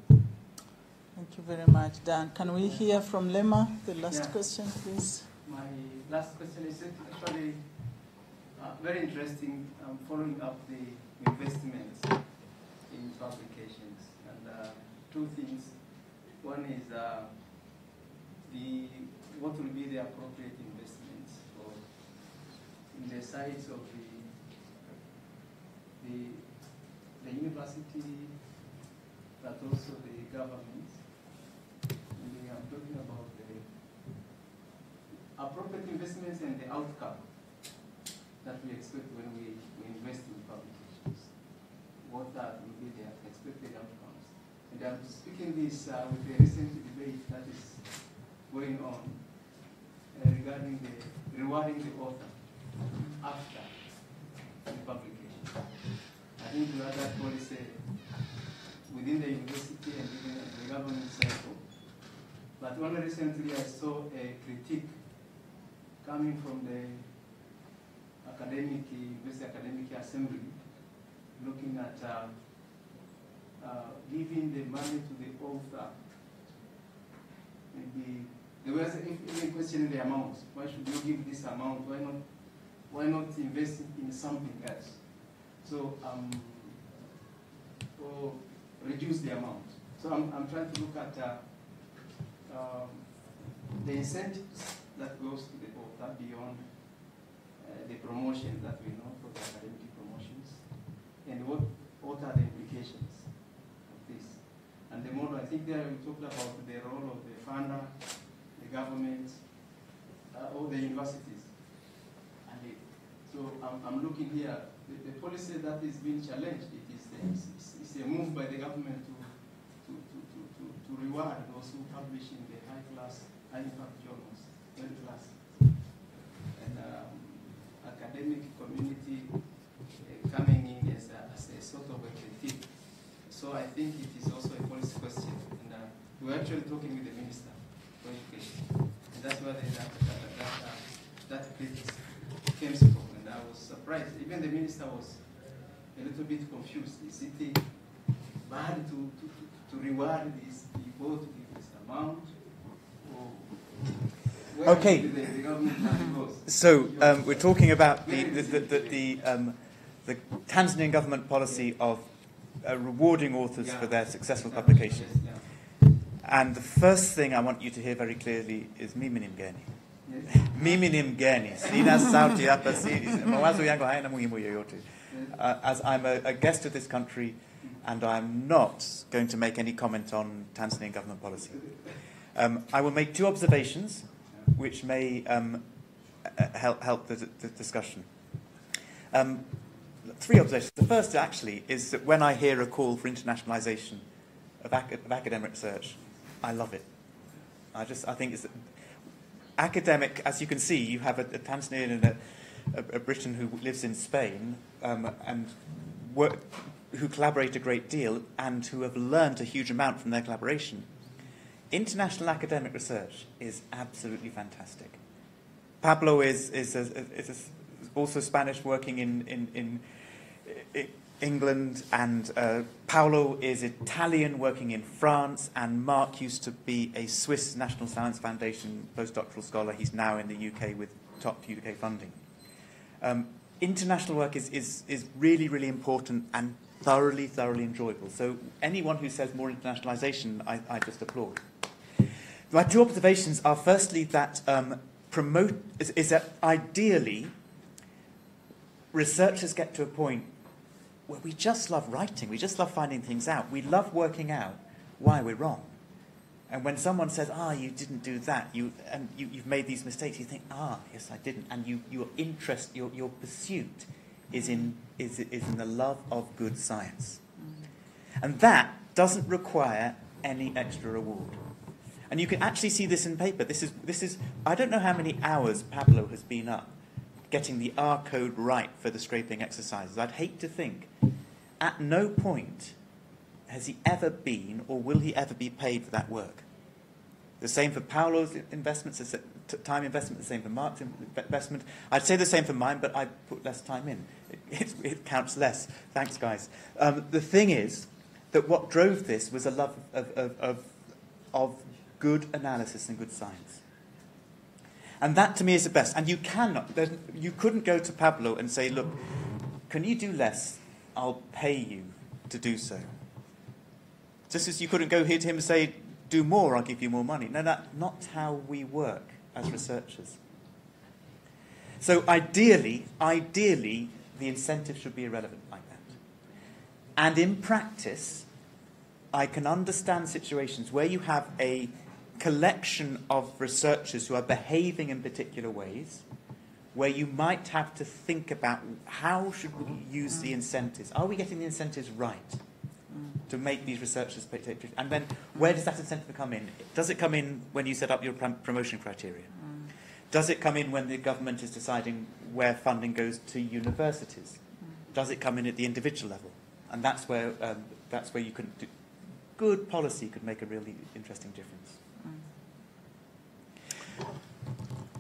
Thank very much, Dan. Can we hear from Lema? The last question, please. My last question is actually very interesting, following up the investments in publications. And two things. One is what will be the appropriate investments for in the size of the university, but also the government. And I'm talking about the appropriate investments and the outcome that we expect when we invest in publications. What will be the expected outcomes? And I'm speaking this with the recent debate that is going on regarding the rewarding the author after the publication. I think we have that policy within the university and even the government cycle. But only recently I saw a critique coming from the University Academic Assembly, looking at giving the money to the author. Maybe there was even questioning the amount. Why should you give this amount? Why not invest in something else? So or reduce the amount. So I'm trying to look at the incentives that goes to the author beyond the promotion that we know for the academic promotions, and what are the implications of this. And the model, I think there we talked about the role of the funder, the government, or the universities. And so I'm looking here, the policy that is being challenged, it's a move by the government to reward those who publish in the high-class, high-impact journals, world-class. And academic community coming in as a sort of a critique. So I think it is also a policy question. And we're actually talking with the Minister for Education. And that's where that critique came from. And I was surprised. Even the Minister was a little bit confused. Is it bad to reward these people, to give this amount? Or okay. The government goes? So we're talking about the Tanzanian government policy of rewarding authors for their successful publications. And the first thing I want you to hear very clearly is mimi ni mgeni. Mimi ni mgeni. Sina sauti hapa, mawazo yangu hayana muhimu yoyote. As I'm a guest of this country, and I'm not going to make any comment on Tanzanian government policy. I will make two observations which may help the discussion. Three observations. The first, actually, is that when I hear a call for internationalization of academic research, I love it. I think it's academic. As you can see, you have a Tanzanian and a Briton who lives in Spain and who collaborate a great deal and who have learned a huge amount from their collaboration. International academic research is absolutely fantastic. Pablo is also Spanish, working in England, and Paolo is Italian, working in France, and Mark used to be a Swiss National Science Foundation postdoctoral scholar. He's now in the UK with top UK funding. International work is really, really important and thoroughly enjoyable. So anyone who says more internationalization, I just applaud. My two observations are, firstly, that that ideally researchers get to a point where we just love writing, we just love finding things out, we love working out why we're wrong. And when someone says, you didn't do that, you've made these mistakes, you think, yes, I didn't. And your interest, your pursuit is in the love of good science. And that doesn't require any extra reward. And you can actually see this in paper. This is I don't know how many hours Pablo has been up getting the R code right for the scraping exercises. I'd hate to think at no point has he ever been or will he ever be paid for that work. The same for Paolo's investments, time investment, the same for Mark's investment. I'd say the same for mine, but I put less time in. It counts less. Thanks, guys. The thing is that what drove this was a love of of good analysis and good science. And that, to me, is the best. And you couldn't go to Pablo and say, look, can you do less? I'll pay you to do so. Just as you couldn't go here to him and say, do more, I'll give you more money. No, that's not how we work as researchers. So ideally, the incentive should be irrelevant like that. And in practice, I can understand situations where you have a collection of researchers who are behaving in particular ways, where you might have to think about how should we use the incentives. Are we getting the incentives right to make these researchers particular? And then where does that incentive come in? Does it come in when you set up your promotion criteria? Does it come in when the government is deciding where funding goes to universities? Does it come in at the individual level? And that's where you can do good policy could make a really interesting difference.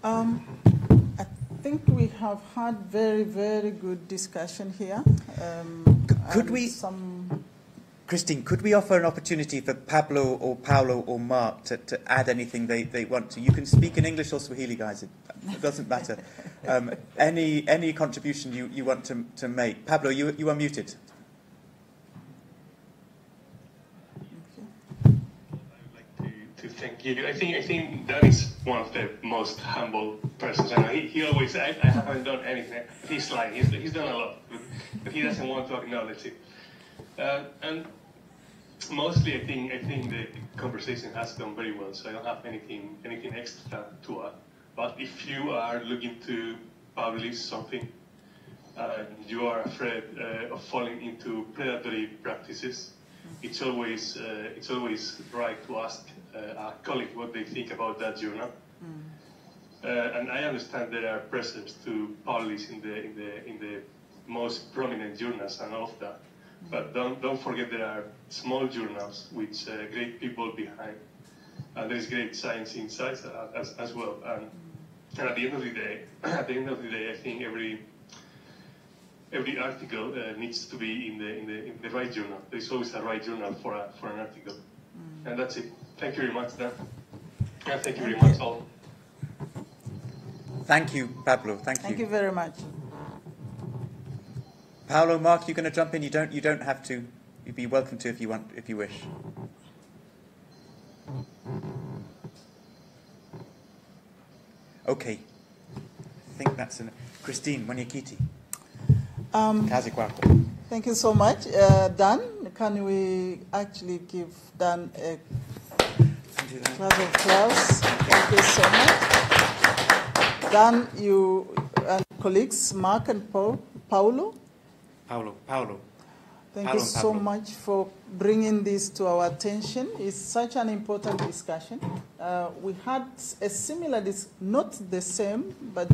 I think we have had very, very good discussion here. Could we, Christine, could we offer an opportunity for Pablo or Paolo or Mark to add anything they want to? You can speak in English or Swahili, guys. It doesn't matter. Any contribution you want to make. Pablo, you are muted. To thank you. I think Dan is one of the most humble persons I know. He always, I haven't done anything. He's lying. He's done a lot, but he doesn't want to acknowledge it. And mostly, I think the conversation has gone very well. So I don't have anything extra to add. But if you are looking to publish something, you are afraid of falling into predatory practices, it's always right to ask a colleague what they think about that journal. And I understand there are pressures to publish in the most prominent journals and all of that. But don't forget there are small journals with great people behind, and there is great science inside as well. And at the end of the day, I think every article needs to be in the right journal. There's always a right journal for an article, and that's it. Thank you very much, Dan. And thank you very much, all. Thank you, Pablo. Thank you very much. Paolo, Mark, you're going to jump in. You don't have to. You'd be welcome to if you wish. Okay. I think that's enough. Christine, Mwenyekiti. Kazi kwako. Thank you so much. Dan, can we actually give Dan a round of applause? Thank you so much. Dan, you and colleagues, Mark and Paolo. Thank you so much for bringing this to our attention. It's such an important discussion. We had a similar, not the same, but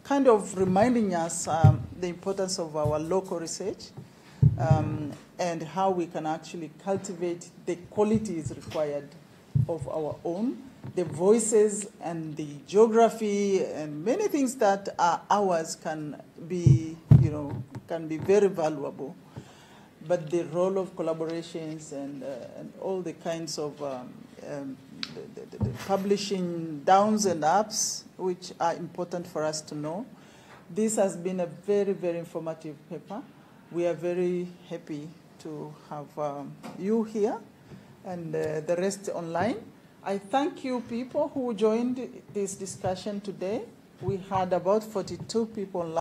kind of reminding us the importance of our local research and how we can actually cultivate the qualities required of our own, the voices and the geography and many things that are ours can be, can be very valuable. But the role of collaborations and all the kinds of the publishing downs and ups, which are important for us to know. This has been a very, very informative paper. We are very happy to have you here and the rest online. I thank you people who joined this discussion today. We had about 42 people online.